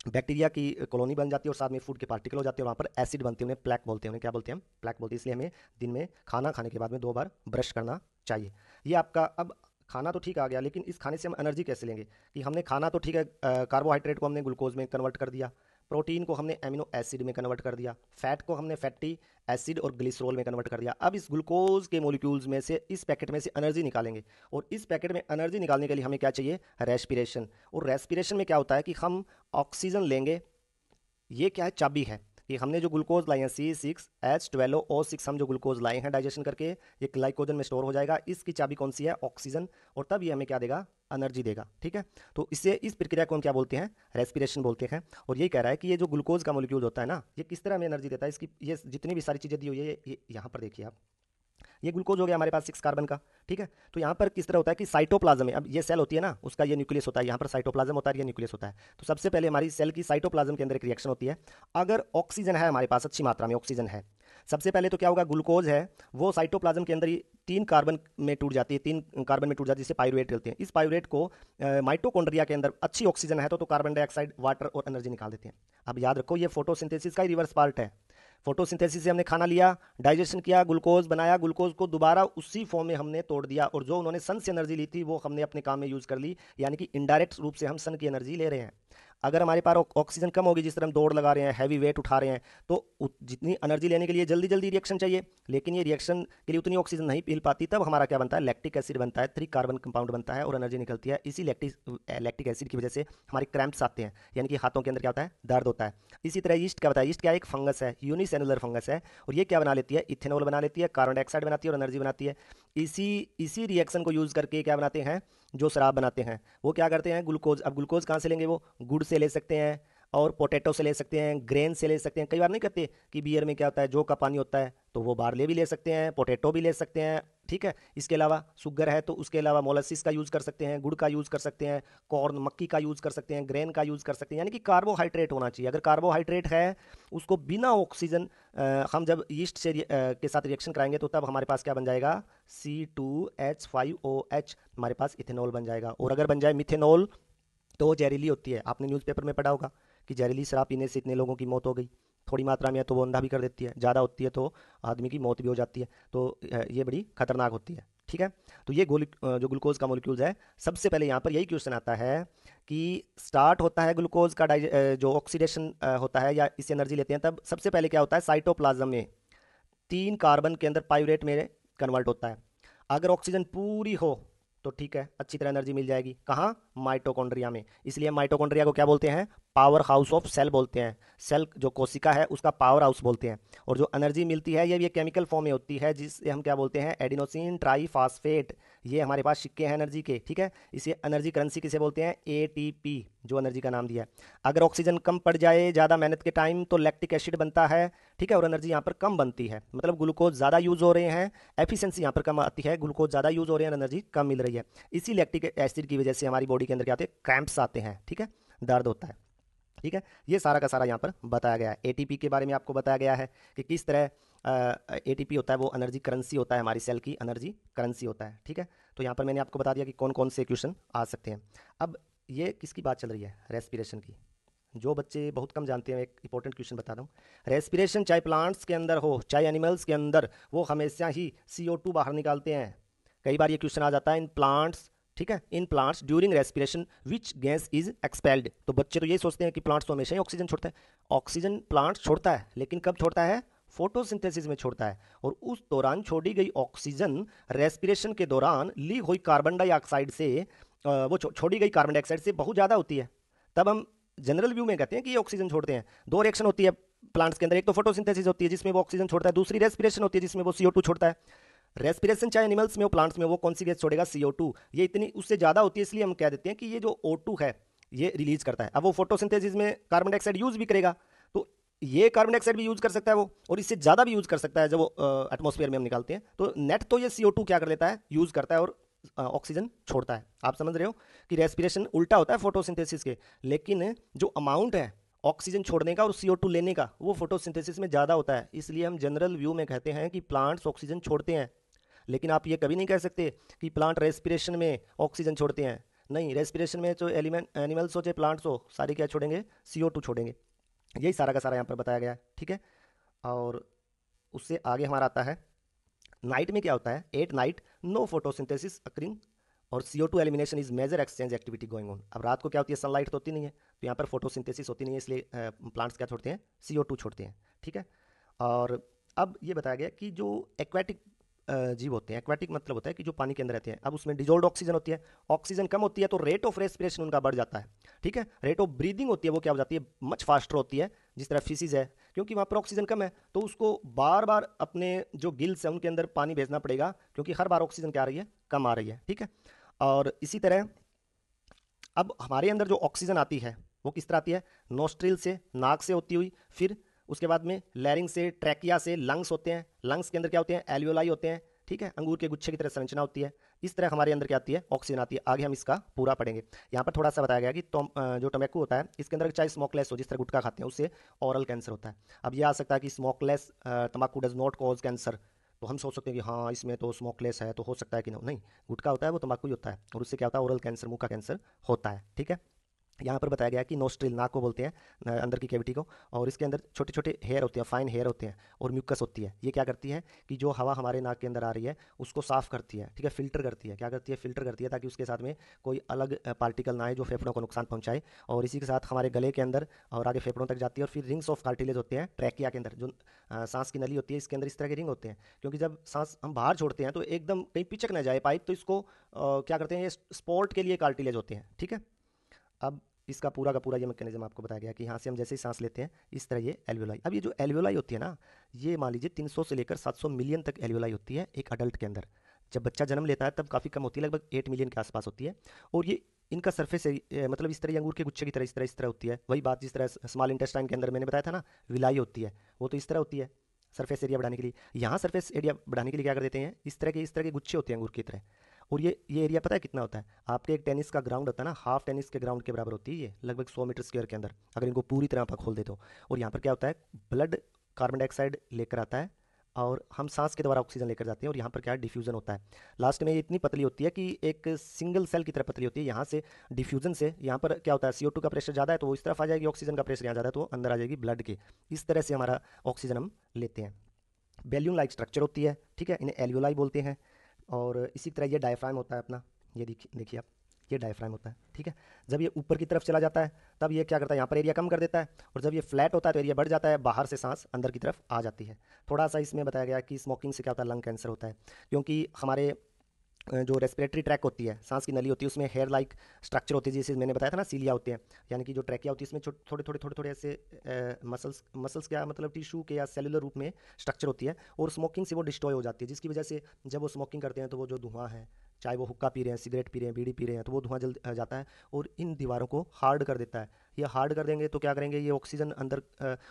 S1: बैक्टीरिया की कॉलोनी बन जाती है, और साथ में फूड के पार्टिकल हो जाते हैं, और वहाँ पर एसिड बनते हैं, उन्हें प्लैक बोलते हैं। उन्हें क्या बोलते हैं? हम प्लैक बोलते हैं। इसलिए हमें दिन में खाना खाने के बाद में 2 बार ब्रश करना चाहिए। ये आपका, अब खाना तो ठीक आ गया, लेकिन इस खाने से हम एनर्जी कैसे लेंगे? कि हमने खाना तो ठीक है, कार्बोहाइड्रेट को हमने ग्लूकोज में कन्वर्ट कर दिया, प्रोटीन को हमने एमिनो एसिड में कन्वर्ट कर दिया, फैट को हमने फैटी एसिड और ग्लिसरॉल में कन्वर्ट कर दिया। अब इस ग्लूकोज के मॉलिक्यूल्स में से, इस पैकेट में से एनर्जी निकालेंगे, और इस पैकेट में एनर्जी निकालने के लिए हमें क्या चाहिए? रेस्पिरेशन। और रेस्पिरेशन में क्या होता है कि हम ऑक्सीजन लेंगे। ये क्या है? चाबी है कि हमने जो ग्लूकोज लाए हैं C6H12O6, हम जो ग्लूकोज लाए हैं डाइजेशन करके, ये ग्लाइकोजन में स्टोर हो जाएगा। इसकी चाबी कौन सी है? ऑक्सीजन। और तब ये हमें क्या देगा? एनर्जी देगा। ठीक है, तो इससे, इस प्रक्रिया को हम क्या बोलते हैं? रेस्पिरेशन बोलते हैं। और यही कह रहा है कि ये जो ग्लूकोज का मॉलिक्यूल होता है ना, ये किस तरह हमें एनर्जी देता है? इसकी ये जितनी भी सारी चीज़ें दी हुई है, ये यहाँ पर देखिए आप, ये ग्लूकोज हो गया हमारे पास 6 कार्बन का। ठीक है, तो यहाँ पर किस तरह होता है कि साइटोप्लाज्म में, अब ये सेल होती है ना, उसका ये न्यूक्लियस होता है, यहाँ पर साइटोप्लाज्म होता है, ये न्यूक्लियस होता है। तो सबसे पहले हमारी सेल की साइटोप्लाज्म के अंदर एक रिएक्शन होती है। अगर ऑक्सीजन है हमारे पास, अच्छी मात्रा में ऑक्सीजन है, सबसे पहले तो क्या होगा? ग्लूकोज है वो साइटोप्लाज्म के अंदर ही 3 कार्बन में टूट जाती है, 3 कार्बन में टूट जाती है, जिसे पाइरूवेट कहते हैं। इस पाइरूवेट को माइटोकॉन्ड्रिया के अंदर, अच्छी ऑक्सीजन है तो कार्बन डाइऑक्साइड, वाटर और एनर्जी निकाल देते हैं। अब याद रखो, ये फोटोसिंथेसिस का ही रिवर्स पार्ट है। फोटोसिंथेसिस से हमने खाना लिया, डाइजेशन किया, ग्लूकोज बनाया, ग्लूकोज को दोबारा उसी फॉर्म में हमने तोड़ दिया, और जो उन्होंने सन से एनर्जी ली थी वो हमने अपने काम में यूज कर ली। यानी कि इनडायरेक्ट रूप से हम सन की एनर्जी ले रहे हैं। अगर हमारे पास ऑक्सीजन कम होगी, जिस तरह हम दौड़ लगा रहे हैं, हैवी वेट उठा रहे हैं, तो जितनी एनर्जी लेने के लिए जल्दी जल्दी रिएक्शन चाहिए, लेकिन ये रिएक्शन के लिए उतनी ऑक्सीजन नहीं मिल पाती, तब हमारा क्या बनता है? लैक्टिक एसिड बनता है, 3 कार्बन कंपाउंड बनता है, और एनर्जी निकलती है। इसी लैक्टिक एसिड की वजह से हमारे क्रैम्प्स आते हैं, यानी कि हाथों के अंदर क्या होता है? दर्द होता है। इसी तरह ईस्ट क्या होता है? ईस्ट क्या? एक फंगस है, यूनिसेलुलर फंगस है, और ये क्या बना लेती है? इथेनॉल बना लेती है, कार्बन डाइऑक्साइड बनाती है और एनर्जी बनाती है। इसी इसी रिएक्शन को यूज़ करके क्या बनाते हैं, जो शराब बनाते हैं वो क्या करते हैं, ग्लूकोज। अब ग्लूकोज कहाँ से लेंगे, वो गुड़ से ले सकते हैं और पोटैटो से ले सकते हैं, ग्रेन से ले सकते हैं। कई बार नहीं कहते कि बियर में क्या होता है, जो का पानी होता है, तो वो बार्ले भी ले सकते हैं, पोटैटो भी ले सकते हैं, ठीक है। इसके अलावा शुगर है तो उसके अलावा मोलासिस का यूज़ कर सकते हैं, गुड़ का यूज़ कर सकते हैं, कॉर्न मक्की का यूज़ कर सकते हैं, ग्रेन का यूज़ कर सकते हैं। यानी कि कार्बोहाइड्रेट होना चाहिए। अगर कार्बोहाइड्रेट है उसको बिना ऑक्सीजन, हम जब यीस्ट से के साथ रिएक्शन कराएंगे तो तब हमारे पास क्या बन जाएगा, C2H5OH, हमारे पास इथेनॉल बन जाएगा। और अगर बन जाए मिथेनॉल तो वो जहरीली होती है। आपने न्यूज़पेपर में पढ़ा होगा कि जहरीली शराब पीने से इतने लोगों की मौत हो गई। थोड़ी मात्रा में है तो वो अंधा भी कर देती है, ज़्यादा होती है तो आदमी की मौत भी हो जाती है। तो ये बड़ी खतरनाक होती है, ठीक है। तो ये जो ग्लूकोज का मॉलिक्यूल्स है, सबसे पहले यहाँ पर यही क्वेश्चन आता है कि स्टार्ट होता है ग्लूकोज का जो ऑक्सीडेशन होता है या इससे एनर्जी लेते हैं, तब सबसे पहले क्या होता है, साइटोप्लाज्म में 3 कार्बन के अंदर पाइरूवेट में कन्वर्ट होता है। अगर ऑक्सीजन पूरी हो तो ठीक है, अच्छी तरह एनर्जी मिल जाएगी। कहाँ, माइटोकॉन्ड्रिया में। इसलिए माइटोकॉन्ड्रिया को क्या बोलते हैं, पावर हाउस ऑफ सेल बोलते हैं। सेल जो कोशिका है उसका पावर हाउस बोलते हैं। और जो एनर्जी मिलती है ये केमिकल फॉर्म में होती है, जिसे हम क्या बोलते हैं, एडिनोसिन ट्राईफॉस्फेट। ये हमारे पास सिक्के हैं एनर्जी के, ठीक है। इसे एनर्जी करेंसी किसे बोलते हैं, ATP, जो एनर्जी का नाम दिया है। अगर ऑक्सीजन कम पड़ जाए ज़्यादा मेहनत के टाइम तो लैक्टिक एसिड बनता है, ठीक है, और एनर्जी यहाँ पर कम बनती है। मतलब ग्लूकोज ज़्यादा यूज़ हो रहे हैं, एफिशिएंसी यहाँ पर कम आती है, ग्लूकोज ज़्यादा यूज़ हो रहे हैं, एनर्जी कम मिल रही है। इसी लैक्टिक एसिड की वजह से हमारी बॉडी के अंदर क्या आते हैं, क्रैम्प्स आते हैं, ठीक है, दर्द होता है, ठीक है। ये सारा का सारा यहाँ पर बताया गया है। ATP के बारे में आपको बताया गया है कि किस तरह ATP होता है, वो एनर्जी करेंसी होता है, हमारी सेल की एनर्जी करेंसी होता है, ठीक है। तो यहाँ पर मैंने आपको बता दिया कि कौन कौन से क्वेश्चन आ सकते हैं। अब ये किसकी बात चल रही है, रेस्पिरेशन की। जो बच्चे बहुत कम जानते हैं, एक इंपॉर्टेंट क्वेश्चन बता रहा हूँ। रेस्पिरेशन चाहे प्लांट्स के अंदर हो चाहे एनिमल्स के अंदर, वो हमेशा ही CO2 बाहर निकालते हैं। कई बार ये क्वेश्चन आ जाता है, इन प्लांट्स, ठीक है, in plants during respiration which gas is expelled. तो बच्चे तो ये सोचते हैं कि प्लांट्स तो हमेशा ही ऑक्सीजन छोड़ता है। ऑक्सीजन प्लांट्स छोड़ता है, लेकिन कब छोड़ता है, फोटोसिंथेसिस में छोड़ता है। और उस दौरान छोड़ी गई ऑक्सीजन रेस्पिरेशन के दौरान ली हुई कार्बन डाइऑक्साइड से वो छोड़ी गई कार्बन डाइऑक्साइड से बहुत ज़्यादा होती है। तब हम जनरल व्यू में कहते हैं कि ये ऑक्सीजन छोड़ते हैं। दो रिएक्शन होती है प्लांट्स के अंदर, एक तो फोटोसिंथेसिस होती है जिसमें वो ऑक्सीजन छोड़ता है, दूसरी रेस्पिरेशन होती है जिसमें वो CO2 छोड़ता है। रेस्पिरेशन चाहे एनिमल्स में हो प्लांट्स में, वो कौन सी गैस छोड़ेगा, CO2। ये इतनी उससे ज़्यादा होती है, इसलिए हम कह देते हैं कि ये जो O2 है ये रिलीज करता है। अब वो फोटोसिंथेसिस में कार्बन डाइऑक्साइड यूज भी करेगा, तो ये कार्बन डाइऑक्साइड भी यूज कर सकता है वो, और इससे ज़्यादा भी यूज कर सकता है जब वो एटमॉस्फेयर में हम निकालते हैं। तो नेट तो ये CO2 क्या कर लेता है, यूज करता है और ऑक्सीजन छोड़ता है। आप समझ रहे हो कि रेस्पिरेशन उल्टा होता है फोटोसिंथेसिस के, लेकिन जो अमाउंट है ऑक्सीजन छोड़ने का और CO2 लेने का वो फोटोसिंथेसिस में ज़्यादा होता है। इसलिए हम जनरल व्यू में कहते हैं कि प्लांट्स ऑक्सीजन छोड़ते हैं। लेकिन आप ये कभी नहीं कह सकते कि प्लांट रेस्पिरेशन में ऑक्सीजन छोड़ते हैं। नहीं, रेस्पिरेशन में जो एलिमेंट एनिमल्स हो चाहे प्लांट्स हो, सारे क्या छोड़ेंगे, CO2 छोड़ेंगे। यही सारा का सारा यहाँ पर बताया गया है, ठीक है। और उससे आगे हमारा आता है नाइट में क्या होता है, at night no photosynthesis occurring और CO2 elimination is major exchange activity going on. अब रात को क्या होती है, सनलाइट तो होती नहीं है, तो यहाँ पर फोटोसिंथेसिस होती नहीं है, इसलिए प्लांट्स क्या छोड़ते हैं, CO2 छोड़ते हैं, ठीक है। और अब ये बताया गया कि जो एक्वाटिक जीव होते हैं, एक्वाटिक मतलब होता है कि जो पानी के अंदर रहते हैं, अब उसमें डिजोल्ड ऑक्सीजन होती है, ऑक्सीजन कम होती है तो रेट ऑफ रेस्पिरेशन उनका बढ़ जाता है, ठीक है। रेट ऑफ ब्रीदिंग होती है वो क्या हो जाती है, मच फास्टर होती है, जिस तरह फिशिज है, क्योंकि वहाँ पर ऑक्सीजन कम है तो उसको बार बार अपने जो गिल्स है उनके अंदर पानी भेजना पड़ेगा, क्योंकि हर बार ऑक्सीजन क्या आ रही है, कम आ रही है, ठीक है। और इसी तरह अब हमारे अंदर जो ऑक्सीजन आती है वो किस तरह आती है, नोस्ट्रिल से, नाक से होती हुई, फिर उसके बाद में लैरिंग से, ट्रैकिया से, लंग्स होते हैं, लंग्स के अंदर क्या होते हैं, एल्वियोलाई होते हैं, ठीक है, अंगूर के गुच्छे की तरह संरचना होती है। इस तरह हमारे अंदर क्या आती है, ऑक्सीजन आती है। आगे हम इसका पूरा पढ़ेंगे। यहाँ पर थोड़ा सा बताया गया कि जो टोबैको होता है इसके अंदर चाहे स्मोकलेस हो, जिस तरह गुटखा खाते हैं उससे ऑरल कैंसर होता है। अब ये आ सकता है कि स्मोकलेस तम्बाकू डज नॉट कॉज कैंसर, तो हम सोच सकते हैं कि हाँ इसमें तो स्मोकलेस है तो हो सकता है कि नहीं, गुटखा होता है वो तम्बाकू ही होता है, और उससे क्या होता है, ओरल कैंसर, मुंह का कैंसर होता है, ठीक है। यहाँ पर बताया गया कि नोस्ट्रिल, नाक को बोलते हैं अंदर की कैविटी को, और इसके अंदर छोटे छोटे हेयर होते हैं, फाइन हेयर होते हैं, और म्यूकस होती है। ये क्या करती है कि जो हवा हमारे नाक के अंदर आ रही है उसको साफ करती है, ठीक है, फिल्टर करती है। क्या करती है, फिल्टर करती है, ताकि उसके साथ में कोई अलग पार्टिकल ना आए जो फेफड़ों को नुकसान पहुंचाए। और इसी के साथ हमारे गले के अंदर और आगे फेफड़ों तक जाती है। और फिर रिंग्स ऑफ कार्टिलेज होते हैं ट्रैकिया के अंदर, जो सांस की नली होती है, इसके अंदर इस तरह के रिंग होते हैं, क्योंकि जब सांस हम बाहर छोड़ते हैं तो एकदम कहीं पिचक ना जाए पाइप, तो इसको क्या करते हैं, ये स्पोर्ट के लिए कार्टिलेज होते हैं, ठीक है। अब इसका पूरा का पूरा ये मैकेनिज्म आपको बताया गया कि यहाँ से हम जैसे ही सांस लेते हैं इस तरह ये एल्वियोलाई। अब ये जो एल्वियोलाई होती है ना, ये मान लीजिए 300 से लेकर 700 मिलियन तक एल्वियोलाई होती है एक अडल्ट के अंदर। जब बच्चा जन्म लेता है तब काफ़ी कम होती है, लगभग 8 मिलियन के आसपास होती है। और ये इनका सरफेस मतलब इस तरह अंगूर के गुच्छे की तरह इस तरह होती है। वही बात जिस तरह स्मॉल इंटेस्टाइन के अंदर मैंने बताया था ना, विलाई होती है, वो तो इस तरह होती है सरफेस एरिया बढ़ाने के लिए। यहाँ सरफेस एरिया बढ़ाने के लिए क्या कर देते हैं, इस तरह के गुच्छे होते हैं अंगूर की तरह। और ये एरिया पता है कितना होता है आपके, एक टेनिस का ग्राउंड होता है ना, हाफ टेनिस के ग्राउंड के बराबर होती है ये, लगभग 100 मीटर स्क्वायर के अंदर, अगर इनको पूरी तरह आप खोल देते हो। और यहाँ पर क्या होता है, ब्लड कार्बन डाइऑक्साइड लेकर आता है और हम सांस के द्वारा ऑक्सीजन लेकर जाते हैं, और यहाँ पर क्या है, डिफ्यूजन होता है। लास्ट में ये इतनी पतली होती है कि एक सिंगल सेल की तरह पतली होती है। यहाँ से डिफ्यूजन से यहाँ पर क्या होता है, CO2 का प्रेशर ज़्यादा है तो वो इस तरफ आ जाएगी, ऑक्सीजन का प्रेशर यहाँ ज़्यादा है तो वो अंदर आ जाएगी ब्लड के। इस तरह से हमारा ऑक्सीजन हम लेते हैं। बैल्यून लाइक स्ट्रक्चर होती है, ठीक है, इन्हें एल्वियोलाई बोलते हैं। और इसी तरह ये डायफ्राम होता है अपना, ये देखिए आप, ये डायफ्राम होता है, ठीक है। जब ये ऊपर की तरफ चला जाता है तब ये क्या करता है, यहाँ पर एरिया कम कर देता है, और जब ये फ्लैट होता है तो एरिया बढ़ जाता है, बाहर से सांस अंदर की तरफ आ जाती है। थोड़ा सा इसमें बताया गया कि स्मोकिंग से क्या होता है, लंग कैंसर होता है, क्योंककि हमारे जो रेस्पिरेटरी ट्रैक होती है, सांस की नली होती है, उसमें हेयर लाइक स्ट्रक्चर होती है, जैसे मैंने बताया था ना, सीलिया होते हैं, यानी कि जो ट्रैकिया होती है इसमें थोड़े ऐसे मसल्स क्या मतलब टिश्यू के या सेलुलर रूप में स्ट्रक्चर होती है, और स्मोकिंग से वो डिस्ट्रॉय हो जाती है, जिसकी वजह से जब वो स्मोकिंग करते हैं तो वो जो धुआं है, चाहे वो हुक्का पी रहे हैं, सिगरेट पी रहे हैं, बीड़ी पी रहे हैं, तो वो धुआं जल्द जाता है और इन दीवारों को हार्ड कर देता है। ये हार्ड कर देंगे तो क्या करेंगे, ये ऑक्सीजन अंदर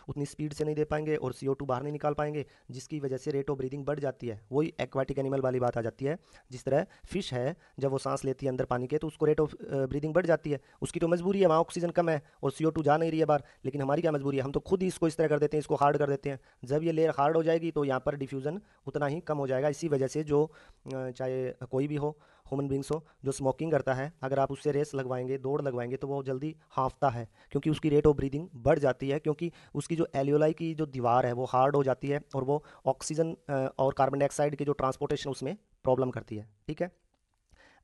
S1: उतनी स्पीड से नहीं दे पाएंगे और CO2 बाहर नहीं निकाल पाएंगे, जिसकी वजह से रेट ऑफ ब्रीदिंग बढ़ जाती है। वही एक्वाटिक एनिमल वाली बात आ जाती है, जिस तरह फिश है, जब वो सांस लेती है अंदर पानी के तो उसको रेट ऑफ ब्रीदिंग बढ़ जाती है, उसकी तो मजबूरी है, वहाँ ऑक्सीजन कम है और CO2 जा नहीं रही है बाहर, लेकिन हमारी क्या मजबूरी है, हम तो खुद ही इसको इस तरह कर देते हैं, इसको हार्ड कर देते हैं। जब ये लेयर हार्ड हो जाएगी तो यहाँ पर डिफ्यूज़न उतना ही कम हो जाएगा। इसी वजह से जो चाहे कोई भी हो, ह्यूमन बींग्स हो, जो स्मोकिंग करता है, अगर आप उससे रेस लगवाएंगे, दौड़ लगवाएंगे, तो वो जल्दी हाँफता है, क्योंकि उसकी रेट ऑफ ब्रीदिंग बढ़ जाती है, क्योंकि उसकी जो एल्वियोलाई की जो दीवार है वो हार्ड हो जाती है और वो ऑक्सीजन और कार्बन डाइऑक्साइड की जो ट्रांसपोर्टेशन उसमें प्रॉब्लम करती है, ठीक है।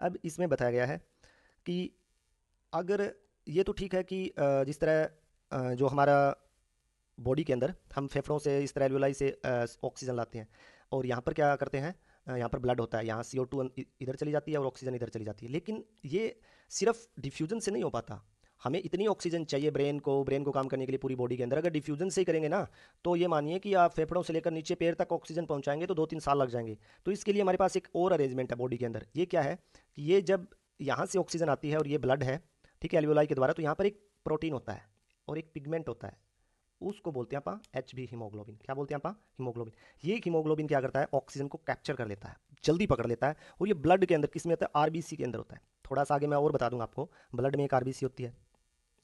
S1: अब इसमें बताया गया है कि अगर ये तो ठीक है कि जिस तरह जो हमारा बॉडी के अंदर हम फेफड़ों से इस तरह एल्वियोलाई से ऑक्सीजन लाते हैं, और यहाँ पर क्या करते हैं, यहाँ पर ब्लड होता है, यहाँ CO2 इधर चली जाती है और ऑक्सीजन इधर चली जाती है, लेकिन ये सिर्फ डिफ्यूजन से नहीं हो पाता। हमें इतनी ऑक्सीजन चाहिए ब्रेन को काम करने के लिए पूरी बॉडी के अंदर। अगर डिफ्यूजन से ही करेंगे ना, तो ये मानिए कि आप फेफड़ों से लेकर नीचे पैर तक ऑक्सीजन पहुंचाएंगे तो 2-3 साल लग जाएंगे। तो इसके लिए हमारे पास एक और अरेंजमेंट है बॉडी के अंदर। ये क्या है कि ये जब यहाँ से ऑक्सीजन आती है और ये ब्लड है, ठीक है, एल्वियोलाई के द्वारा, तो यहाँ पर एक प्रोटीन होता है और एक पिगमेंट होता है, उसको बोलते हैं आप HB हीमोग्लोबिन। क्या बोलते हैं आप, हीमोग्लोबिन। ये हीमोग्लोबिन क्या करता है, ऑक्सीजन को कैप्चर कर लेता है, जल्दी पकड़ लेता है, और ये ब्लड के अंदर किस में होता है, RBC के अंदर होता है। थोड़ा सा आगे मैं और बता दूंगा आपको, ब्लड में एक RBC होती है,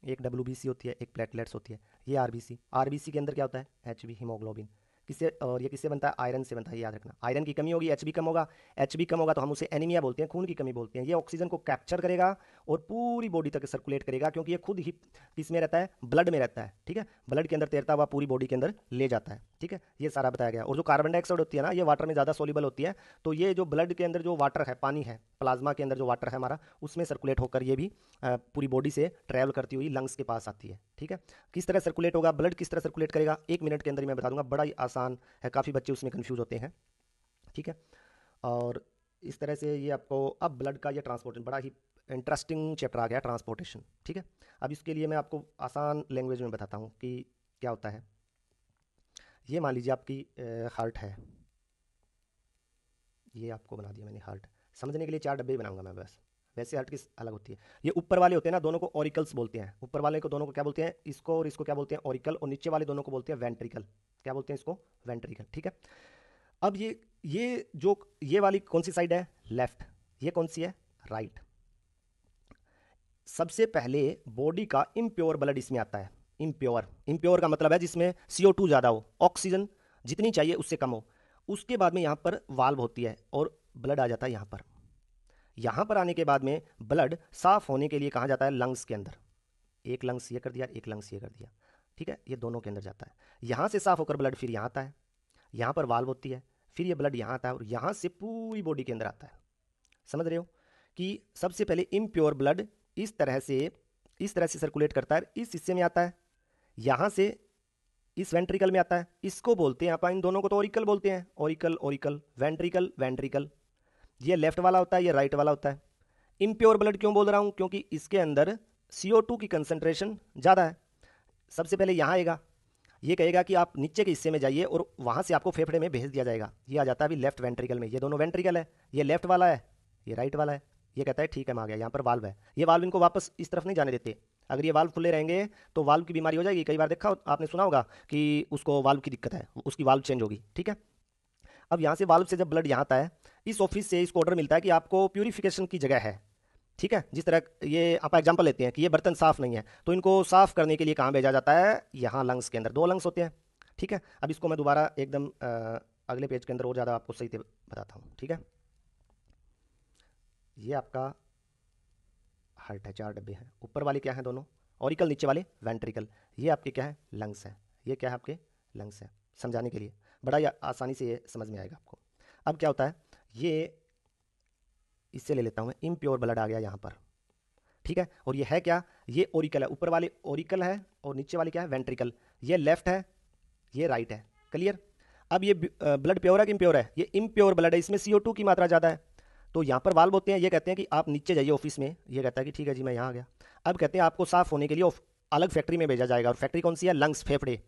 S1: एक WBC होती है, एक प्लेटलेट्स होती है, ये RBC के अंदर क्या होता है, HB हीमोग्लोबिन। किससे, और ये किससे बनता है, आयरन से बनता है, ये याद रखना। आयरन की कमी होगी, HB कम होगा, HB कम होगा तो हम उसे एनीमिया बोलते हैं, खून की कमी बोलते हैं। ये ऑक्सीजन को कैप्चर करेगा और पूरी बॉडी तक सर्कुलेट करेगा, क्योंकि ये खुद ही किस में रहता है, ब्लड में रहता है, ठीक है, ब्लड के अंदर तैरता हुआ पूरी बॉडी के अंदर ले जाता है, ठीक है, ये सारा बताया गया। और जो कार्बन डाइऑक्साइड होती है ना, ये वाटर में ज़्यादा सोल्यूबल होती है, तो ये जो ब्लड के अंदर जो वाटर है, पानी है, प्लाज्मा के अंदर जो वाटर है हमारा, उसमें सर्कुलेट होकर ये भी पूरी बॉडी से ट्रैवल करती हुई लंग्स के पास आती है, ठीक है। किस तरह सर्कुलेट होगा, ब्लड किस तरह सर्कुलेट करेगा, 1 मिनट के अंदर ही मैं बता दूंगा, बड़ा ही आसान है, काफ़ी बच्चे उसमें कंफ्यूज होते हैं, ठीक है। और इस तरह से ये आपको, अब ब्लड का ये ट्रांसपोर्टेशन, बड़ा ही इंटरेस्टिंग चैप्टर आ गया ट्रांसपोर्टेशन, ठीक है। अब इसके लिए मैं आपको आसान लैंग्वेज में बताता हूँ कि क्या होता है। ये मान लीजिए आपकी हार्ट है, ये आपको बना दिया मैंने हार्ट। समझने के लिए 4 डब्बे ही बनाऊंगा मैं बस। वैसे हार्ट किस अलग होती है, ये ऊपर वाले होते हैं ना, दोनों को ऑरिकल्स बोलते हैं। ऊपर वाले को दोनों को क्या बोलते हैं, इसको और इसको क्या बोलते हैं, ऑरिकल, और नीचे वाले दोनों को बोलते हैं वेंट्रिकल। क्या बोलते हैं इसको, वेंट्रिकल, ठीक है। अब ये वाली कौन सी साइड है, लेफ्ट, ये कौन सी है, राइट। सबसे पहले बॉडी का इम्प्योर ब्लड इसमें आता है। इम्प्योर का मतलब है जिसमें CO2 ज़्यादा हो, ऑक्सीजन जितनी चाहिए उससे कम हो। उसके बाद में यहाँ पर वाल्व होती है और ब्लड आ जाता है यहाँ पर। यहाँ पर आने के बाद में ब्लड साफ होने के लिए कहाँ जाता है, लंग्स के अंदर। एक लंग्स ये कर दिया, एक लंग्स ये कर दिया, ठीक है, ये दोनों के अंदर जाता है। यहाँ से साफ होकर ब्लड फिर यहाँ आता है, यहाँ पर वाल्व होती है, फिर ये ब्लड यहाँ आता है और यहाँ से पूरी बॉडी के अंदर आता है। समझ रहे हो कि सबसे पहले इम्प्योर ब्लड इस तरह से सर्कुलेट करता है, इस हिस्से में आता है, यहाँ से इस वेंट्रिकल में आता है, इसको बोलते हैं आप, इन दोनों को तो ऑरिकल बोलते हैं, ऑरिकल, वेंट्रिकल। ये लेफ्ट वाला होता है, ये राइट वाला होता है। इम्प्योर ब्लड क्यों बोल रहा हूँ, क्योंकि इसके अंदर CO2 की कंसंट्रेशन ज़्यादा है। सबसे पहले यहाँ आएगा, ये कहेगा कि आप नीचे के हिस्से में जाइए और वहाँ से आपको फेफड़े में भेज दिया जाएगा। ये आ जाता है अभी लेफ्ट वेंट्रिकल में। ये दोनों वेंट्रिकल है, ये लेफ्ट वाला है, ये राइट वाला है। ये कहता है ठीक है मैं आ गया, यहाँ पर वाल्व है। ये वाल्व इनको वापस इस तरफ नहीं जाने देते। अगर ये वाल्व खुले रहेंगे तो वाल्व की बीमारी हो जाएगी। कई बार देखा आपने, सुना होगा कि उसको वाल्व की दिक्कत है, उसकी वाल्व चेंज होगी। ठीक है, अब यहाँ से वाल्व से जब ब्लड यहाँ आता है, इस ऑफिस से इसको ऑर्डर मिलता है कि आपको प्यूरिफिकेशन की जगह है। ठीक है, जिस तरह ये आप एग्जांपल लेते हैं कि ये बर्तन साफ नहीं है, तो इनको साफ करने के लिए कहाँ भेजा जाता है? यहाँ लंग्स के अंदर। 2 लंग्स होते हैं। ठीक है, अब इसको मैं दोबारा एकदम अगले पेज के अंदर और ज़्यादा आपको सही से बताता हूँ। ठीक है, ये आपका हार्ट है, 4 डब्बे हैं। ऊपर वाले क्या है? दोनों ऑरिकल, नीचे वाले वेंट्रिकल। ये आपके क्या है? लंग्स है। ये क्या है? आपके लंग्स है। समझाने के लिए बड़ा ही आसानी से ये समझ में आएगा आपको। अब क्या होता है, ये इससे ले लेता हूँ मैं, इम्प्योर ब्लड आ गया यहाँ पर। ठीक है, और ये है क्या? ये ओरिकल है। ऊपर वाले ओरिकल है और नीचे वाले क्या है? वेंट्रिकल। ये लेफ्ट है, ये राइट है। क्लियर? अब ये ब्लड प्योर है कि इम्प्योर है? ये इम्प्योर ब्लड है, इसमें CO2 की मात्रा ज़्यादा है। तो यहाँ पर वाल्व होते हैं, ये कहते हैं कि आप नीचे जाइए ऑफिस में। ये कहता है कि ठीक है जी मैं यहाँ आ गया। अब कहते हैं आपको साफ होने के लिए अलग फैक्ट्री में भेजा जाएगा। और फैक्ट्री कौन सी है? लंग्स, फेफड़े।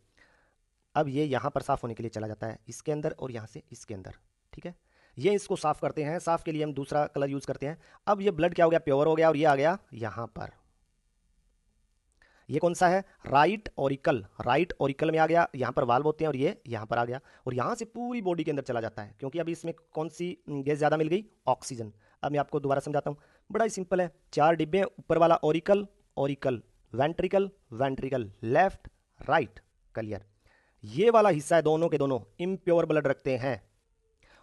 S1: अब ये यहाँ पर साफ होने के लिए चला जाता है, इसके अंदर और यहाँ से इसके अंदर। ठीक है, ये इसको साफ करते हैं। साफ के लिए हम दूसरा कलर यूज करते हैं। अब ये ब्लड क्या हो गया? प्योर हो गया। और ये आ गया यहाँ पर। ये कौन सा है? Right auricle. राइट ऑरिकल में आ गया, यहाँ पर वाल्व होते हैं और ये यहाँ पर आ गया। और यहाँ से पूरी बॉडी के अंदर चला जाता है, क्योंकि अभी इसमें कौन सी गैस ज़्यादा मिल गई? ऑक्सीजन। अब मैं आपको दोबारा समझाता हूँ, बड़ा ही सिंपल है। 4 डिब्बे, ऊपर वाला auricle, auricle, ventricle, ventricle, left, right. Clear? ये वाला हिस्सा है, दोनों के दोनों इम्प्योर ब्लड रखते हैं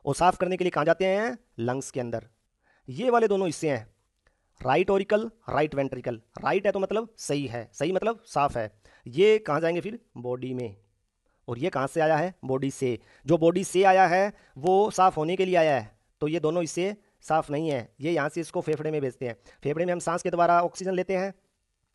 S1: और साफ करने के लिए कहाँ जाते हैं? लंग्स के अंदर। ये वाले दोनों हिस्से हैं, right auricle, right ventricle. Right है तो मतलब सही है, सही मतलब साफ है। ये कहाँ जाएंगे फिर? बॉडी में। और ये कहाँ से आया है? बॉडी से। जो बॉडी से आया है वो साफ होने के लिए आया है, तो ये दोनों हिस्से साफ नहीं है। ये यहाँ से इसको फेफड़े में भेजते हैं। फेफड़े में हम सांस के द्वारा ऑक्सीजन लेते हैं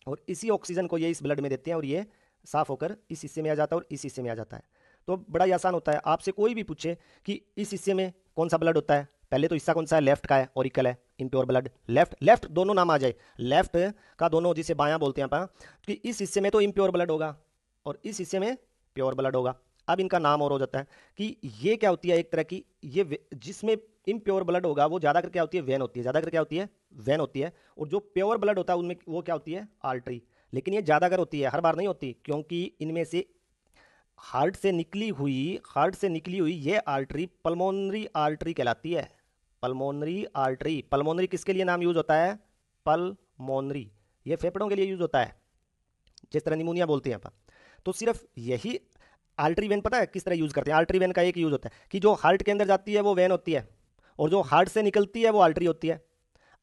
S1: और इसी ऑक्सीजन को ये इस ब्लड में देते हैं और ये साफ होकर इस हिस्से में आ जाता है और इस हिस्से में आ जाता है। तो बड़ा ही आसान होता है। आपसे कोई भी पूछे कि इस हिस्से में कौन सा ब्लड होता है, पहले तो हिस्सा कौन सा है? लेफ्ट का है, ऑरिकल है, इम्प्योर ब्लड। लेफ्ट, लेफ्ट दोनों नाम आ जाए, लेफ्ट का दोनों, जिसे बायां बोलते हैं अपन, कि इस हिस्से में तो इम्प्योर ब्लड होगा और इस हिस्से में प्योर ब्लड होगा। अब इनका नाम और हो जाता है कि ये क्या होती है? एक तरह की ये जिसमें इम्प्योर ब्लड होगा वो ज़्यादातर क्या होती है? वेन होती है। ज़्यादातर क्या होती है? वेन होती है। और जो प्योर ब्लड होता है उनमें वो क्या होती है? आर्टरी। लेकिन ये ज़्यादातर होती है, हर बार नहीं होती, क्योंकि इनमें से हार्ट से निकली हुई ये आर्टरी पल्मोनरी आर्टरी कहलाती है। Pulmonary artery. पल्मोनरी किसके लिए नाम यूज होता है? पल्मोनरी, ये फेफड़ों के लिए यूज होता है, जिस तरह निमोनिया बोलते हैं अपन। तो सिर्फ यही आर्टरी वेन पता है किस तरह यूज करते हैं? आर्टरी वेन का एक यूज होता है कि जो हार्ट के अंदर जाती है वो वेन होती है और जो हार्ट से निकलती है वो आर्टरी होती है।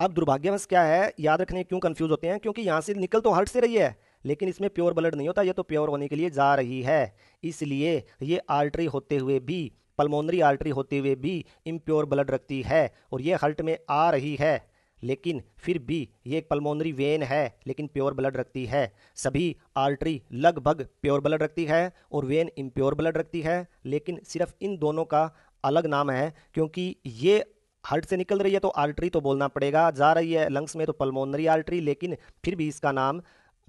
S1: अब दुर्भाग्यवश क्या है, याद रखने क्यों कंफ्यूज होते हैं, क्योंकि यहां से निकल तो हार्ट से रही है लेकिन इसमें प्योर ब्लड नहीं होता, ये तो प्योर होने के लिए जा रही है। इसलिए ये आर्टरी होते हुए भी, पल्मोनरी आर्टरी होते हुए भी इम्प्योर ब्लड रखती है और ये हार्ट में आ रही है, लेकिन फिर भी ये एक पल्मोनरी वेन है लेकिन प्योर ब्लड रखती है। सभी आर्टरी लगभग प्योर ब्लड रखती है और वेन इम्प्योर ब्लड रखती है, लेकिन सिर्फ इन दोनों का अलग नाम है, क्योंकि ये हार्ट से निकल रही है तो आर्टरी तो बोलना पड़ेगा, जा रही है लंग्स में तो पल्मोनरी आर्टरी, लेकिन फिर भी इसका नाम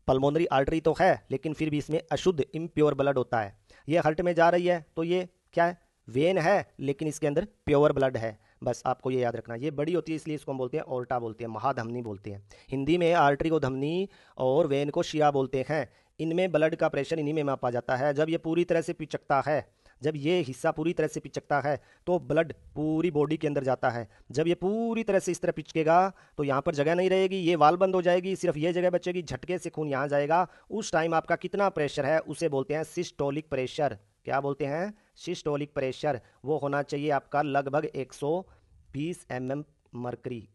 S1: पल्मोनरी आर्टरी तो है लेकिन फिर भी इसमें अशुद्ध इम्प्योर ब्लड होता है। ये हार्ट में जा रही है तो ये क्या है? वेन है, लेकिन इसके अंदर प्योर ब्लड है। बस आपको ये याद रखना। ये बड़ी होती है इसलिए इसको हम बोलते हैं ओल्टा बोलते हैं, महाधमनी बोलते हैं। हिंदी में आर्टरी को धमनी और वेन को शिया बोलते हैं। इनमें ब्लड का प्रेशर इन्हीं में मापा जाता है। जब ये पूरी तरह से पिचकता है, जब ये हिस्सा पूरी तरह से पिचकता है तो ब्लड पूरी बॉडी के अंदर जाता है। जब ये पूरी तरह से इस तरह पिचकेगा तो यहाँ पर जगह नहीं रहेगी, ये वाल बंद हो जाएगी, सिर्फ ये जगह बचेगी, झटके से खून यहाँ जाएगा। उस टाइम आपका कितना प्रेशर है उसे बोलते हैं सिस्टोलिक प्रेशर। क्या बोलते हैं? Systolic pressure. वो होना चाहिए आपका लगभग 120 mm मरकरी,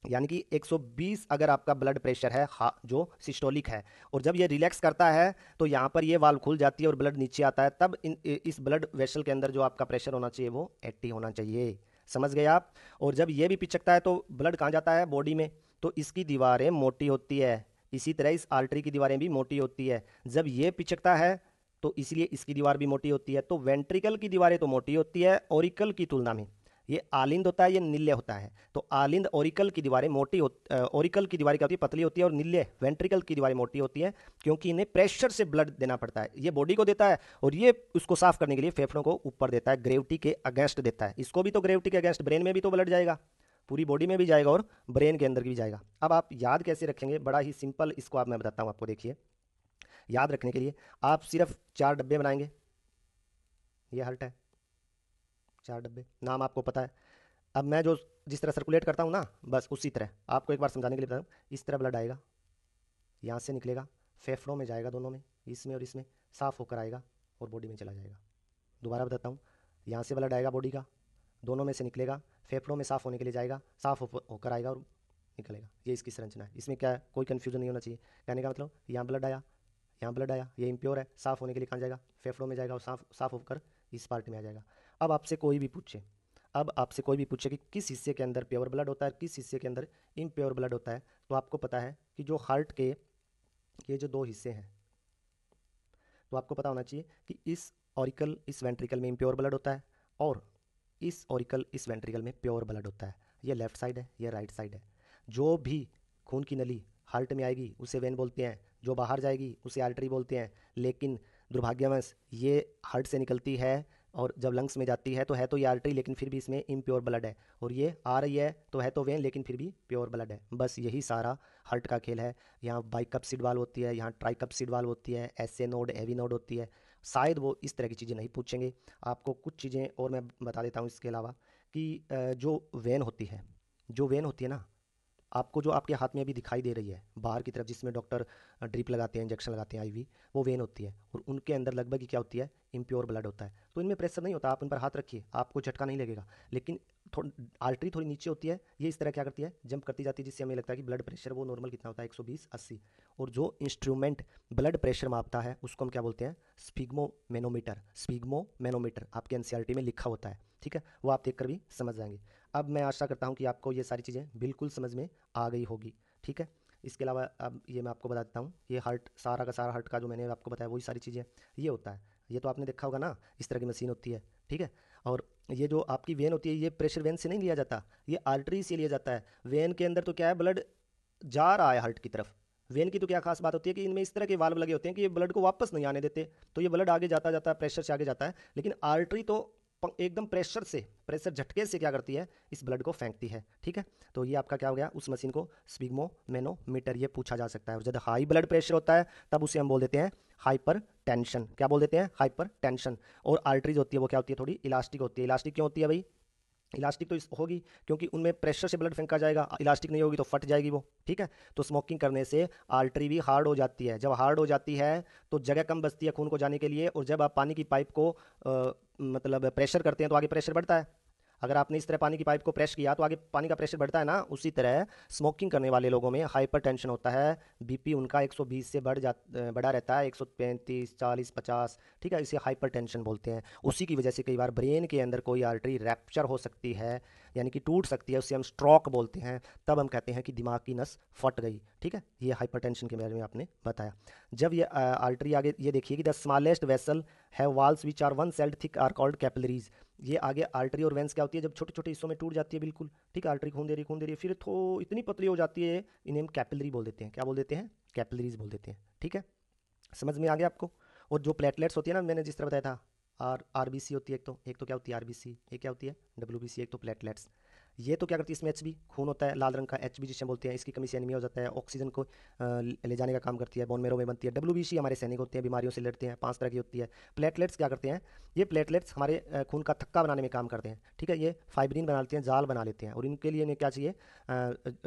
S1: यानी कि 120 अगर आपका ब्लड प्रेशर है जो सिस्टोलिक है। और जब ये रिलैक्स करता है तो यहाँ पर ये वाल्व खुल जाती है और ब्लड नीचे आता है, तब इस ब्लड वेसल के अंदर जो आपका प्रेशर होना चाहिए वो 80 होना चाहिए। समझ गए आप? और जब ये भी पिचकता है तो ब्लड कहाँ जाता है? बॉडी में। तो इसकी दीवारें मोटी होती है, इसी तरह इस आर्टरी की दीवारें भी मोटी होती है। जब ये पिचकता है तो इसलिए इसकी दीवार भी मोटी होती है। तो वेंट्रिकल की दीवारें तो मोटी होती है ऑरिकल की तुलना में, ये आलिंद होता है, ये निल्य होता है। तो आलिंद ओरिकल की दीवारें मोटी ओरिकल की दीवारें क्या होती है, पतली होती है, और निल्य वेंट्रिकल की दीवारें मोटी होती है, क्योंकि इन्हें प्रेशर से ब्लड देना पड़ता है। ये बॉडी को देता है और ये उसको साफ करने के लिए फेफड़ों को ऊपर देता है, ग्रेविटी के अगेंस्ट देता है। इसको भी तो ग्रेविटी के अगेंस्ट, ब्रेन में भी तो ब्लड जाएगा, पूरी बॉडी में भी जाएगा और ब्रेन के अंदर भी जाएगा। अब आप याद कैसे रखेंगे, बड़ा ही सिंपल, इसको आप मैं बताता हूँ आपको। देखिए, याद रखने के लिए आप सिर्फ 4 डब्बे बनाएंगे। ये हर्ट है, 4 डब्बे, नाम आपको पता है। अब मैं जो जिस तरह सर्कुलेट करता हूँ ना, बस उसी तरह आपको एक बार समझाने के लिए बता दूँ। इस तरह ब्लड आएगा, यहाँ से निकलेगा, फेफड़ों में जाएगा, दोनों में, इसमें और इसमें, साफ होकर आएगा और बॉडी में चला जाएगा। दोबारा बताता हूँ, यहाँ से ब्लड आएगा बॉडी का, दोनों में से निकलेगा, फेफड़ों में साफ होने के लिए जाएगा, साफ होकर आएगा और निकलेगा। ये इसकी संरचना है। इसमें क्या है, कोई कन्फ्यूजन नहीं होना चाहिए। कहने का मतलब, यहाँ ब्लड आया, यहाँ ब्लड आया, ये इम्प्योर है, साफ होने के लिए कहाँ जाएगा, फेफड़ों में जाएगा और साफ होकर इस पार्ट में आ जाएगा। अब आपसे कोई भी पूछे, कि किस हिस्से के अंदर प्योर ब्लड होता है, किस हिस्से के अंदर इम्प्योर ब्लड होता है, तो आपको पता है कि जो हार्ट के ये जो 2 हिस्से हैं, तो आपको पता होना चाहिए कि इस ऑरिकल, इस वेंट्रिकल में इम्प्योर ब्लड होता है, और इस ऑरिकल, इस वेंट्रिकल में प्योर ब्लड होता है। ये लेफ्ट साइड है, ये राइट साइड है। जो भी खून की नली हार्ट में आएगी उसे वेन बोलते हैं, जो बाहर जाएगी उसे आर्टरी बोलते हैं। लेकिन दुर्भाग्यवश ये हार्ट से निकलती है और जब लंग्स में जाती है तो ये आर्टरी, लेकिन फिर भी इसमें इम्प्योर ब्लड है। और ये आ रही है तो वेन, लेकिन फिर भी प्योर ब्लड है। बस यही सारा हार्ट का खेल है। यहाँ बाइकप्सिड वाल्व होती है, यहाँ ट्राइकप्सिड वाल्व होती है, एसए नोड, एवी नोड होती है। शायद वो इस तरह की चीज़ें नहीं पूछेंगे। आपको कुछ चीज़ें और मैं बता देता हूँ इसके अलावा, कि जो वेन होती है, ना, आपको जो आपके हाथ में अभी दिखाई दे रही है बाहर की तरफ, जिसमें डॉक्टर ड्रिप लगाते हैं, इंजेक्शन लगाते हैं, आईवी, वो वेन होती है। और उनके अंदर लगभग ही क्या होती है, इम्प्योर ब्लड होता है। तो इनमें प्रेशर नहीं होता, आप उन पर हाथ रखिए, आपको झटका नहीं लगेगा। लेकिन आर्टरी थोड़ी नीचे होती है, ये इस तरह क्या करती है, जंप करती जाती है, जिससे हमें लगता है कि ब्लड प्रेशर वो नॉर्मल कितना होता है, 120/80। और जो इंस्ट्रूमेंट ब्लड प्रेशर मापता है उसको हम क्या बोलते हैं, स्फिग्मोमेनोमीटर आपके एनसीईआरटी में लिखा होता है। ठीक है, वो आप देख कर भी समझ जाएंगे। अब मैं आशा करता हूँ कि आपको ये सारी चीज़ें बिल्कुल समझ में आ गई होगी। ठीक है, इसके अलावा अब ये मैं आपको बता देता हूँ, ये हार्ट, सारा का सारा हार्ट का जो मैंने आपको बताया वही सारी चीज़ें ये होता है। ये तो आपने देखा होगा ना, इस तरह की मशीन होती है। ठीक है, और ये जो आपकी वेन होती है, ये प्रेशर वेन से नहीं लिया जाता, ये आर्टरी से लिया जाता है। वेन के अंदर तो क्या है, ब्लड जा रहा है हार्ट की तरफ। वेन की तो क्या खास बात होती है कि इनमें इस तरह के वाल्व लगे होते हैं कि ये ब्लड को वापस नहीं आने देते, तो ये ब्लड आगे जाता जाता है, प्रेशर से आगे जाता है। लेकिन आर्टरी तो एकदम प्रेशर झटके से क्या करती है, इस ब्लड को फेंकती है। ठीक है, तो ये आपका क्या हो गया, उस मशीन को स्फिग्मोमेनोमीटर ये पूछा जा सकता है। और जब हाई ब्लड प्रेशर होता है तब उसे हम बोल देते हैं हाइपर टेंशन। क्या बोल देते हैं, हाइपर टेंशन। और आर्टरीज होती है वो क्या होती है, थोड़ी इलास्टिक होती है। इलास्टिक क्यों होती है भाई, इलास्टिक तो होगी क्योंकि उनमें प्रेशर से ब्लड फेंका जाएगा, इलास्टिक नहीं होगी तो फट जाएगी वो। ठीक है, तो स्मोकिंग करने से आर्टरी भी हार्ड हो जाती है। जब हार्ड हो जाती है तो जगह कम बचती है खून को जाने के लिए, और जब आप पानी की पाइप को मतलब प्रेशर करते हैं तो आगे प्रेशर बढ़ता है। अगर आपने इस तरह पानी की पाइप को प्रेस किया तो आगे पानी का प्रेशर बढ़ता है ना, उसी तरह स्मोकिंग करने वाले लोगों में हाइपरटेंशन होता है। बीपी उनका 120 से बढ़ा रहता है, 135, 40, 50। ठीक है, इसे हाइपरटेंशन बोलते हैं। उसी की वजह से कई बार ब्रेन के अंदर कोई आर्टरी रैप्चर हो सकती है, यानी कि टूट सकती है, उसे हम स्ट्रोक बोलते हैं। तब हम कहते हैं कि दिमाग की नस फट गई। ठीक है, ये हाइपरटेंशन के बारे में आपने बताया। जब ये आर्टरी आगे, ये देखिए कि the smallest vessel have walls which are one celled thick are called capillaries. ये आगे आर्टरी और वेंस क्या होती है, जब छोटे छोटे हिस्सों में टूट जाती है बिल्कुल। ठीक है, आर्टरी खून दे रही है, फिर तो इतनी पतली हो जाती है, इन्हें हम कैपिलरी बोल देते हैं। क्या बोल देते हैं, कैपिलरीज बोल देते हैं। ठीक है, समझ में आ गया आपको। और जो प्लेटलेट्स होती है ना, मैंने जिस तरह बताया था, आरबीसी होती है, एक तो क्या होती है आरबीसी, एक क्या होती है डब्ल्यूबीसी, एक तो प्लेटलेट्स। ये तो क्या करती है, इसमें एचबी खून होता है, लाल रंग का, एचबी जिसे बोलते हैं, इसकी कमी से एनीमिया हो जाता है, ऑक्सीजन को ले जाने का काम करती है, बोन मेरो में बनती है। डब्ल्यूबीसी हमारे सैनिक होते हैं, बीमारियों से लड़ते हैं, 5 तरह की होती है। प्लेटलेट्स क्या करते हैं, ये प्लेटलेट्स हमारे खून का थक्का बनाने में काम करते हैं। ठीक है, ये फाइब्रिन बना लेते हैं, जाल बना लेते हैं, और इनके लिए इन्हें क्या चाहिए,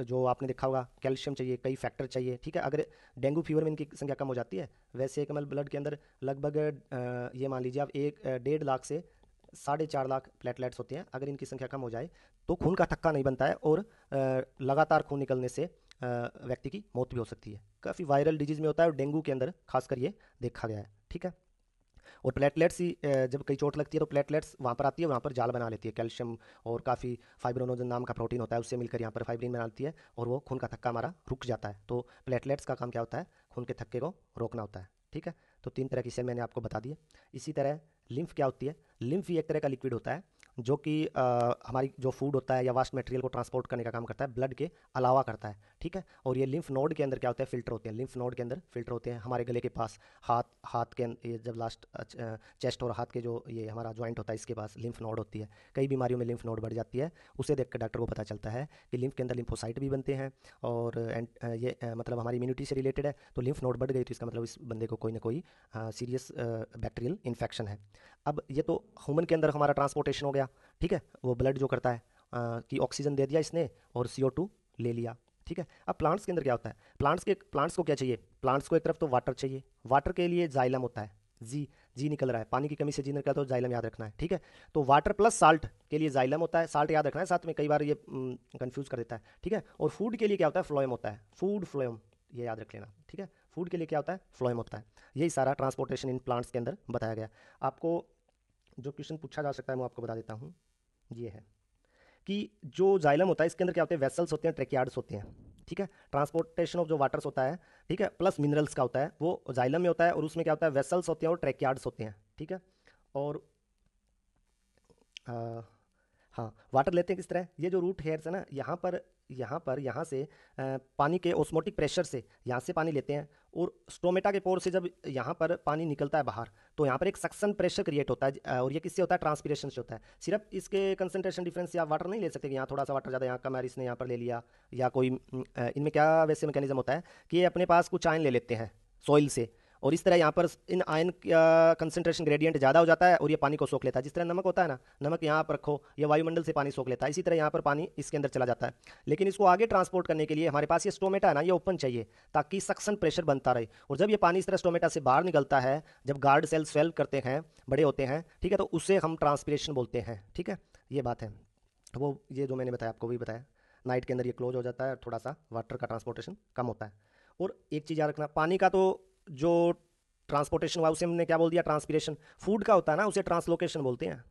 S1: जो आपने देखा होगा, कैल्शियम चाहिए, कई फैक्टर चाहिए। ठीक है, अगर डेंगू फीवर में इनकी संख्या कम हो जाती है, वैसे एक ml ब्लड के अंदर लगभग ये मान लीजिए आप 1.5 लाख से 4.5 लाख प्लेटलेट्स होते हैं। अगर इनकी संख्या कम हो जाए तो खून का थक्का नहीं बनता है, और लगातार खून निकलने से व्यक्ति की मौत भी हो सकती है। काफ़ी वायरल डिजीज में होता है, और डेंगू के अंदर खासकर ये देखा गया है। ठीक है, और प्लेटलेट्स ही जब कई चोट लगती है तो प्लेटलेट्स वहाँ पर आती है, वहाँ पर जाल बना लेती है, कैल्शियम और काफ़ी फाइब्रोनोजन नाम का प्रोटीन होता है, उससे मिलकर यहाँ पर फाइब्रिन बनाती है, और वो खून का थक्का हमारा रुक जाता है। तो प्लेटलेट्स का काम क्या होता है, खून के थक्के को रोकना होता है। ठीक है, तो 3 तरह की सेल मैंने आपको बता दिए। इसी तरह लिम्फ क्या होती है, लिम्फ भी एक तरह का लिक्विड होता है, जो कि हमारी जो फूड होता है या वास्ट मटेरियल को ट्रांसपोर्ट करने का काम करता है, ब्लड के अलावा करता है, ठीक है। और ये लिम्फ नोड के अंदर क्या होता है, फिल्टर होते हैं, लिम्फ नोड के अंदर फिल्टर होते हैं हमारे गले के पास, हाथ हाथ के ये जब लास्ट चेस्ट और हाथ के जो ये हमारा जॉइंट होता है इसके पास लिम्फ नोड होती है। कई बीमारियों में लिम्फ नोड बढ़ जाती है, उसे देख कर डॉक्टर को पता चलता है कि लिम्फ के अंदर लिम्फोसाइट भी बनते हैं और मतलब हमारी इम्यूनिटी से रिलेटेड है। तो लिम्फ नोड बढ़ गई तो इसका मतलब इस बंदे को कोई ना कोई सीरियस बैक्टीरियल इन्फेक्शन है। अब ये तो ह्यूमन के अंदर हमारा ट्रांसपोर्टेशन हो गया, ठीक है, वो ब्लड जो करता है कि ऑक्सीजन दे दिया इसने और CO2 ले लिया, ठीक है। अब प्लांट्स के अंदर क्या होता है, प्लांट्स को क्या चाहिए, प्लांट्स को एक तरफ तो वाटर चाहिए, वाटर के लिए जाइलम होता है, जी जी निकल रहा है, पानी की कमी से जी निकल रहा है तो जाइलम याद रखना है, ठीक है। तो वाटर प्लस साल्ट के लिए जाइलम होता है, साल्ट याद रखना है साथ में, कई बार ये कंफ्यूज कर देता है, ठीक है। और फूड के लिए क्या होता है, फ्लोएम होता है, फूड फ्लोएम, ये याद रख लेना, ठीक है। फूड के लिए क्या होता है, फ्लोएम होता है। यही सारा ट्रांसपोर्टेशन इन प्लांट्स के अंदर बताया गया। आपको जो क्वेश्चन पूछा जा सकता है मैं आपको बता देता हूँ, ये है कि जो जाइलम होता है इसके अंदर क्या होते हैं, वेसल्स होते हैं, ट्रेकियार्ड्स होते हैं, ठीक है। ट्रांसपोर्टेशन ऑफ जो वाटर्स होता है, ठीक है, प्लस मिनरल्स का होता है वो जाइलम में होता है, और उसमें क्या होता है, वेसल्स होते हैं और ट्रेकियार्ड्स होते हैं, ठीक है। और आ, हाँ, वाटर लेते हैं किस तरह, ये जो रूट हेयर्स है ना, यहाँ से पानी के ऑस्मोटिक प्रेशर से यहाँ से पानी लेते हैं, और स्टोमेटा के पोर से जब यहाँ पर पानी निकलता है बाहर तो यहाँ पर एक सक्शन प्रेशर क्रिएट होता है, और ये किससे होता है, ट्रांसपिरेशन से होता है। सिर्फ इसके कंसंट्रेशन डिफरेंस से आप वाटर नहीं ले सकते कि यहाँ थोड़ा सा वाटर ज़्यादा यहाँ कम है इसने यहाँ पर ले लिया, या कोई इनमें क्या वैसे मैकेनिज्म होता है कि ये अपने पास कुछ आयन ले लेते हैं सॉइल से, और इस तरह यहाँ पर इन आयन का कंसंट्रेशन ग्रेडियंट ज़्यादा हो जाता है और ये पानी को सोख लेता है। जिस तरह नमक होता है ना, नमक यहाँ पर रखो, ये वायुमंडल से पानी सोख लेता है, इसी तरह यहाँ पर पानी इसके अंदर चला जाता है। लेकिन इसको आगे ट्रांसपोर्ट करने के लिए हमारे पास ये स्टोमेटा है ना, ये ओपन चाहिए ताकि सक्शन प्रेशर बनता रहे। और जब ये पानी इस तरह स्टोमेटा से बाहर निकलता है, जब गार्ड सेल स्वेल करते हैं, बड़े होते हैं, ठीक है, तो उसे हम ट्रांसपिरेशन बोलते हैं, ठीक है। ये बात है, वो ये जो मैंने बताया आपको भी बताया, नाइट के अंदर ये क्लोज हो जाता है, थोड़ा सा वाटर का ट्रांसपोर्टेशन कम होता है। और एक चीज़ याद रखना, पानी का तो जो ट्रांसपोर्टेशन हुआ उसे हमने क्या बोल दिया, ट्रांसपिरेशन। फूड का होता है ना, उसे ट्रांसलोकेशन बोलते हैं।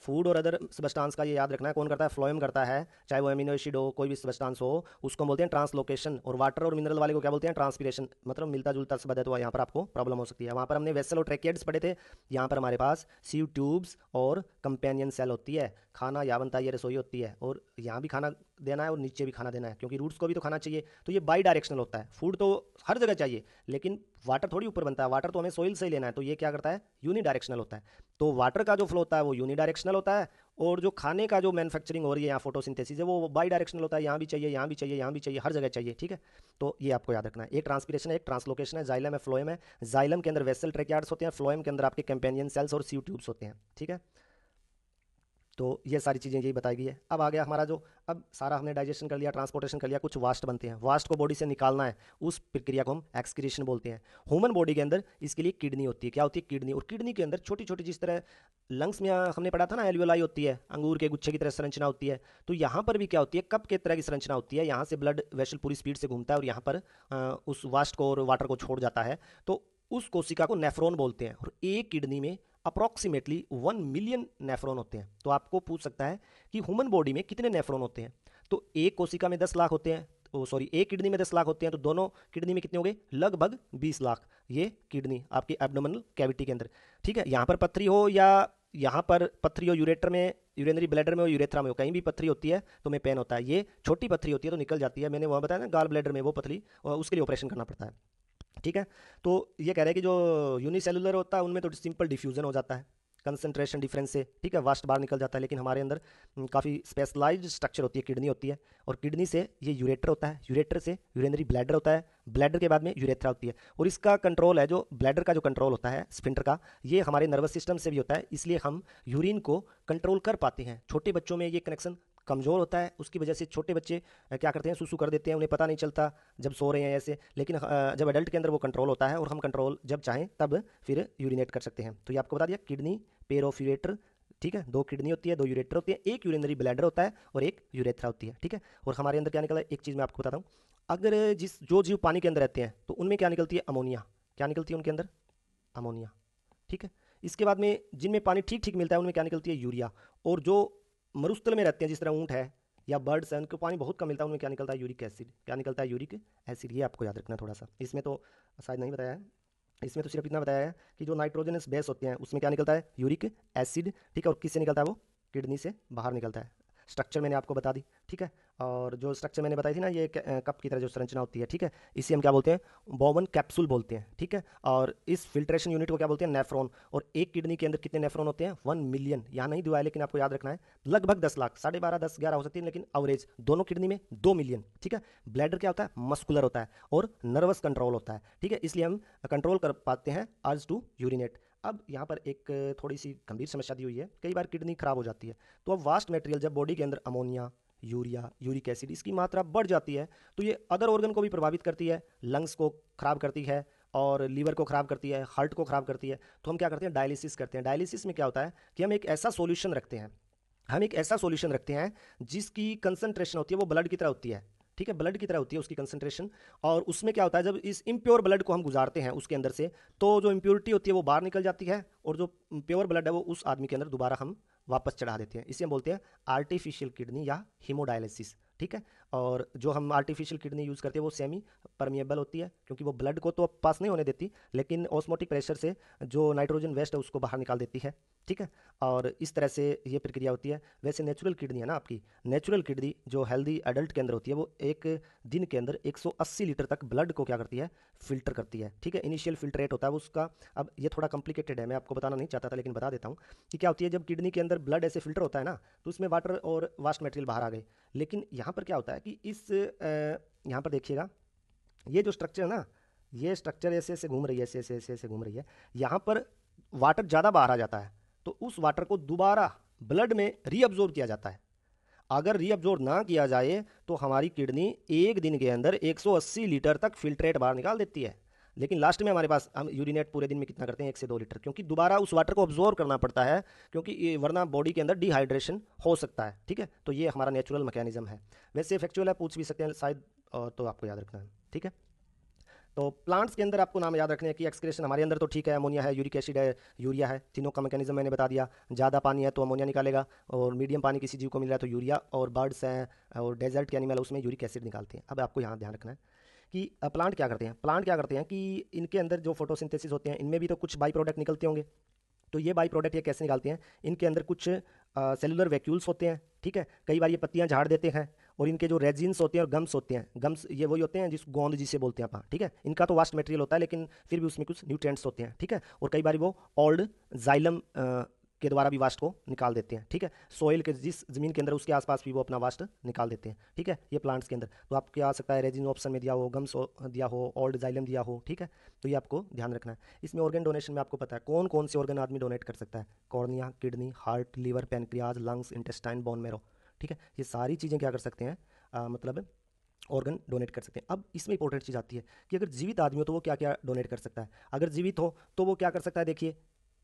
S1: फूड और अदर सब्सटेंस का ये याद रखना है, कौन करता है, फ्लोएम करता है, चाहे वो एमिनो एसिड हो, कोई भी सब्सटेंस हो, उसको बोलते हैं ट्रांसलोकेशन। और वाटर और मिनरल वाले को क्या बोलते हैं, ट्रांसपिरेशन। मतलब मिलता जुलता शब्द है तो यहाँ पर आपको प्रॉब्लम हो सकती है। वहाँ पर हमने वेसल और ट्रैकियड्स पढ़े थे, यहाँ पर हमारे पास सीव ट्यूब्स और कंपेनियन सेल होती है। खाना या बनता है, ये रसोई होती है, और यहाँ भी खाना देना है और नीचे भी खाना देना है, क्योंकि रूट्स को भी तो खाना चाहिए। तो ये बाई डायरेक्शनल होता है, फूड तो हर जगह चाहिए, लेकिन वाटर थोड़ी ऊपर बनता है, वाटर तो हमें सोइल से ही लेना है, तो ये क्या करता है, यूनी डायरेक्शनल होता है। तो वाटर का जो फ्लो होता है वो यूनी डायरेक्शनल होता है, और जो खाने का जो मैन्युफैक्चरिंग हो रही है यहाँ फोटोसिंथेसिस है वो बाई डायरेक्शनल होता है, यहाँ भी चाहिए, यहाँ भी चाहिए, यहाँ भी चाहिए, हर जगह चाहिए, ठीक है। तो ये आपको याद रखना है, एक ट्रांसपिरेशन है, एक ट्रांसलोकेशन है, जाइलम है, फ्लोएम है। जाइलम के अंदर वेसल ट्रैकियार्ड्स होते हैं, फ्लोएम के अंदर आपके कंपेनियन सेल्स और सीव ट्यूब्स होते हैं, ठीक है। तो ये सारी चीज़ें यही बताई गई है। अब आ गया हमारा जो, अब सारा हमने डाइजेशन कर लिया, ट्रांसपोर्टेशन कर लिया, कुछ वास्ट बनते हैं, वास्ट को बॉडी से निकालना है, उस प्रक्रिया को हम एक्सक्रीशन बोलते हैं। ह्यूमन बॉडी के अंदर इसके लिए किडनी होती है, क्या होती है, किडनी। और किडनी के अंदर छोटी छोटी, जिस तरह लंग्स में हमने पढ़ा था ना, एल्वियोलाई होती है, अंगूर के गुच्छे की तरह संरचना होती है, तो यहाँ पर भी क्या होती है, कप के तरह की संरचना होती है। यहाँ से ब्लड वेसल पूरी स्पीड से घूमता है और यहाँ पर उस वास्ट को और वाटर को छोड़ जाता है, तो उस कोशिका को नेफ्रॉन बोलते हैं। और एक किडनी में अप्रॉक्सीमेटली 1 मिलियन नेफ्रॉन होते हैं। तो आपको पूछ सकता है कि ह्यूमन बॉडी में कितने नेफ्रॉन होते हैं, तो एक कोशिका में 10 लाख होते हैं, एक किडनी में 10 लाख होते हैं, तो दोनों किडनी में कितने हो गए, लगभग 20 लाख। ये किडनी आपकी एब्डोमिनल कैविटी के अंदर, ठीक है। यहाँ पर पथरी हो या यहाँ पर पथरी हो, यूरेटर में, यूरिनरी ब्लैडर में हो, यूरेथ्रा में हो, कहीं भी पथरी होती है तो में पेन होता है। ये छोटी पथरी होती है तो निकल जाती है, मैंने वहाँ बताया ना गाल ब्लैडर में वो पथरी, और उसके लिए ऑपरेशन करना पड़ता है, ठीक है। तो ये कह रहे हैं कि जो यूनिसेलुलर होता है उनमें तो सिंपल डिफ्यूजन हो जाता है कंसंट्रेशन डिफरेंस से, ठीक है, वास्ट बाहर निकल जाता है। लेकिन हमारे अंदर काफ़ी स्पेशलाइज्ड स्ट्रक्चर होती है, किडनी होती है, और किडनी से ये यूरेटर होता है, यूरेटर से यूरिनरी ब्लैडर होता है, ब्लैडर के बाद में यूरेथ्रा होती है। और इसका कंट्रोल है, जो ब्लैडर का जो कंट्रोल होता है स्फिंक्टर का, ये हमारे नर्वस सिस्टम से भी होता है, इसलिए हम यूरिन को कंट्रोल कर पाते हैं। छोटे बच्चों में ये कनेक्शन कमज़ोर होता है, उसकी वजह से छोटे बच्चे क्या करते हैं, सुसु कर देते हैं, उन्हें पता नहीं चलता जब सो रहे हैं ऐसे। लेकिन जब एडल्ट के अंदर वो कंट्रोल होता है और हम कंट्रोल जब चाहें तब फिर यूरिनेट कर सकते हैं। तो ये आपको बता दिया, किडनी, पेयर ऑफ यूरेटर, ठीक है, 2 किडनी होती है, 2 यूरेटर होती है, एक यूरिनरी ब्लैडर होता है और एक यूरेथ्रा होती है, ठीक है। और हमारे अंदर क्या निकला है, एक चीज़ मैं आपको बताता हूँ, अगर जो जीव पानी के अंदर रहते हैं तो उनमें क्या निकलती है, अमोनिया, क्या निकलती है उनके अंदर, अमोनिया, ठीक है। इसके बाद में जिनमें पानी ठीक ठीक मिलता है उनमें क्या निकलती है, यूरिया। और जो मरुस्थल में रहते हैं, जिस तरह ऊँट है या बर्ड्स हैं, उनको पानी बहुत कम मिलता है, उनमें क्या निकलता है, यूरिक एसिड, क्या निकलता है, यूरिक एसिड। ये आपको याद रखना थोड़ा सा, इसमें तो शायद नहीं बताया है, इसमें तो सिर्फ इतना बताया है कि जो नाइट्रोजनस बेस होते हैं उसमें क्या निकलता है, यूरिक एसिड, ठीक है। और किससे निकलता है वो, किडनी से बाहर निकलता है। स्ट्रक्चर मैंने आपको बता दी, ठीक है। और जो स्ट्रक्चर मैंने बताई थी ना, ये कप की तरह जो संरचना होती है, ठीक है, इसे हम क्या बोलते हैं, बोवन कैप्सूल बोलते हैं, ठीक है। और इस फिल्ट्रेशन यूनिट को क्या बोलते हैं, नेफ्रॉन। और एक किडनी के अंदर कितने नेफ्रॉन होते हैं, 1 मिलियन। यहाँ नहीं दिया है लेकिन आपको याद रखना है, लगभग 10 लाख, 12.5, 10, 11 हो सकती है, लेकिन एवरेज दोनों किडनी में 2 मिलियन, ठीक है। ब्लैडर क्या होता है, मस्कुलर होता है और नर्वस कंट्रोल होता है, ठीक है, इसलिए हम कंट्रोल कर पाते हैं अर्ज टू यूरिनेट। अब यहाँ पर एक थोड़ी सी गंभीर समस्या दी हुई है, कई बार किडनी खराब हो जाती है, तो अब वास्ट मटेरियल जब बॉडी के अंदर अमोनिया, यूरिया, यूरिक एसिड, इसकी मात्रा बढ़ जाती है, तो ये अदर ऑर्गन को भी प्रभावित करती है, लंग्स को खराब करती है और लीवर को खराब करती है, हार्ट को खराब करती है। तो हम क्या करते हैं, डायलिसिस करते हैं। डायलिसिस में क्या होता है कि हम एक ऐसा सॉल्यूशन रखते हैं जिसकी कंसंट्रेशन होती है वो ब्लड की तरह होती है, ठीक है, ब्लड की तरह होती है उसकी कंसंट्रेशन। और उसमें क्या होता है, जब इस इम्प्योर ब्लड को हम गुजारते हैं उसके अंदर से, तो जो इम्प्योरिटी होती है वो बाहर निकल जाती है और जो प्योर ब्लड है वो उस आदमी के अंदर दोबारा हम वापस चढ़ा देते हैं। इसे हम बोलते हैं आर्टिफिशियल किडनी या हीमोडायलिसिस, ठीक है। और जो हम आर्टिफिशियल किडनी यूज़ करते हैं वो सेमी परमिएबल होती है, क्योंकि वो ब्लड को तो पास नहीं होने देती, लेकिन ऑस्मोटिक प्रेशर से जो नाइट्रोजन वेस्ट है उसको बाहर निकाल देती है, ठीक है। और इस तरह से ये प्रक्रिया होती है। वैसे नेचुरल किडनी है ना आपकी, नेचुरल किडनी जो हेल्दी एडल्ट के अंदर होती है, वो एक दिन के अंदर 180 लीटर तक ब्लड को क्या करती है, फिल्टर करती है, ठीक है। इनिशियल फिल्टर रेट होता है वो उसका। अब ये थोड़ा कॉम्प्लिकेटेड है, मैं आपको बताना नहीं चाहता था लेकिन बता देता हूँ कि क्या होती है जब किडनी के अंदर ब्लड ऐसे फिल्टर होता है ना, तो उसमें वाटर और वास्ट मटेरियल बाहर आ गए। लेकिन यहाँ पर क्या होता है कि यहाँ पर देखिएगा, ये जो स्ट्रक्चर है ना, ये स्ट्रक्चर ऐसे ऐसे घूम रही है, ऐसे ऐसे ऐसे ऐसे घूम रही है, यहाँ पर वाटर ज़्यादा बाहर आ जाता है, तो उस वाटर को दोबारा ब्लड में रीअब्जॉर्ब किया जाता है। अगर रीअब्जॉर्ब ना किया जाए तो हमारी किडनी एक दिन के अंदर 180 लीटर तक फिल्ट्रेट बाहर निकाल देती है। लेकिन लास्ट में हमारे पास हम यूरिनेट पूरे दिन में कितना करते हैं, 1 से 2 लीटर, क्योंकि दोबारा उस वाटर को ऑब्जॉर्व करना पड़ता है, क्योंकि वरना बॉडी के अंदर डिहाइड्रेशन हो सकता है, ठीक है। तो ये हमारा नेचुरल मैकेनिज्म है। वैसे फैक्चुअल है, पूछ भी सकते हैं शायद, और तो आपको याद रखना है, ठीक है। तो प्लांट्स के अंदर आपको नाम याद रखने हैं कि एक्सक्रेशन हमारे अंदर तो ठीक है, अमोनिया है, यूरिक एसिड है, यूरिया है, तीनों का मैकेनिज्म मैंने बता दिया। ज़्यादा पानी है तो अमोनिया निकालेगा, और मीडियम पानी किसी जीव को मिल रहा है तो यूरिया, और बर्ड्स हैं और डेजर्ट के एनिमल है उसमें यूरिक एसिड निकालते हैं। अब आपको यहाँ ध्यान रखना है कि प्लांट क्या करते हैं, प्लांट क्या करते हैं कि इनके अंदर जो फोटोसिंथेसिस होते हैं, इनमें भी तो कुछ बाई प्रोडक्ट निकलते होंगे। तो ये बाई प्रोडक्ट ये कैसे निकालते हैं, इनके अंदर कुछ सेलुलर वैक्यूल्स होते हैं, ठीक है। कई बार ये पत्तियां झाड़ देते हैं, और इनके जो रेजिन्स होते हैं और गम्स होते हैं, गम्स ये वही होते हैं जिस गोंद जिसे बोलते हैं आप, ठीक है। इनका तो वास्ट मटेरियल होता है, लेकिन फिर भी उसमें कुछ न्यूट्रिएंट्स होते हैं, ठीक है। और कई बार वो ओल्ड जाइलम के द्वारा भी वास्ट को निकाल देते हैं, ठीक है। सोइल के जिस जमीन के अंदर उसके आसपास भी वो अपना वास्ट निकाल देते हैं, ठीक है, ये प्लांट्स के अंदर। तो आपको क्या आ सकता है, रेजिन ऑप्शन में दिया हो, गम्स दिया हो, ओल्ड जाइलम दिया हो, ठीक है। तो ये आपको ध्यान रखना है। इसमें ऑर्गन डोनेशन में आपको पता है कौन कौन से ऑर्गन आदमी डोनेट कर सकता है, cornea, kidney, heart, liver, pancreas, lungs, intestine, bone marrow, ठीक है। ये सारी चीज़ें क्या कर सकते हैं, मतलब ऑर्गन डोनेट कर सकते हैं। अब इसमें इंपॉर्टेंट चीज़ आती है कि अगर जीवित आदमी हो तो वो क्या क्या डोनेट कर सकता है। अगर जीवित हो तो वो क्या कर सकता है, देखिए,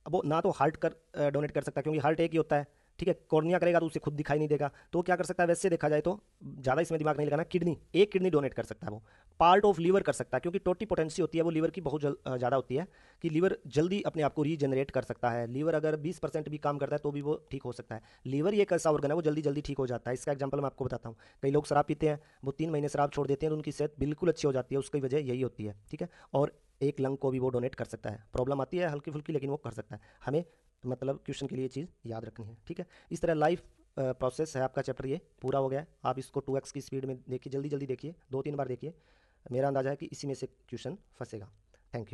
S1: अब वो ना तो हार्ट कर डोनेट कर सकता है, क्योंकि हार्ट एक ही होता है, ठीक है। कॉर्निया करेगा तो उसे खुद दिखाई नहीं देगा, तो वो क्या कर सकता है, वैसे देखा जाए तो ज़्यादा इसमें दिमाग नहीं लगाना, किडनी, एक किडनी डोनेट कर सकता है वो। पार्ट ऑफ लीवर कर सकता है, क्योंकि टोटी पोटेंसी होती है वो लीवर की बहुत ज़्यादा होती है, कि लीवर जल्दी अपने आप को रीजनरेट कर सकता है। लीवर अगर 20% भी काम करता है तो भी वो ठीक हो सकता है। लीवर ये एक ऐसा ऑर्गन है वो जल्दी जल्दी ठीक हो जाता है। इसका एग्जाम्पल मैं आपको बताता हूँ। कई लोग शराब पीते हैं, वो 3 महीने शराब छोड़ देते हैं तो उनकी सेहत बिल्कुल अच्छी हो जाती है, उसकी वजह यही होती है, ठीक है। और एक लंग को भी वो डोनेट कर सकता है। प्रॉब्लम आती है हल्की फुल्की, लेकिन वो कर सकता है। हमें मतलब क्वेश्चन के लिए चीज़ याद रखनी है, ठीक है। इस तरह लाइफ प्रोसेस है आपका चैप्टर, ये पूरा हो गया है। आप इसको 2x की स्पीड में देखिए, जल्दी जल्दी देखिए, 2-3 बार देखिए। मेरा अंदाजा है कि इसी में से क्वेश्चन फंसेगा। Thank you.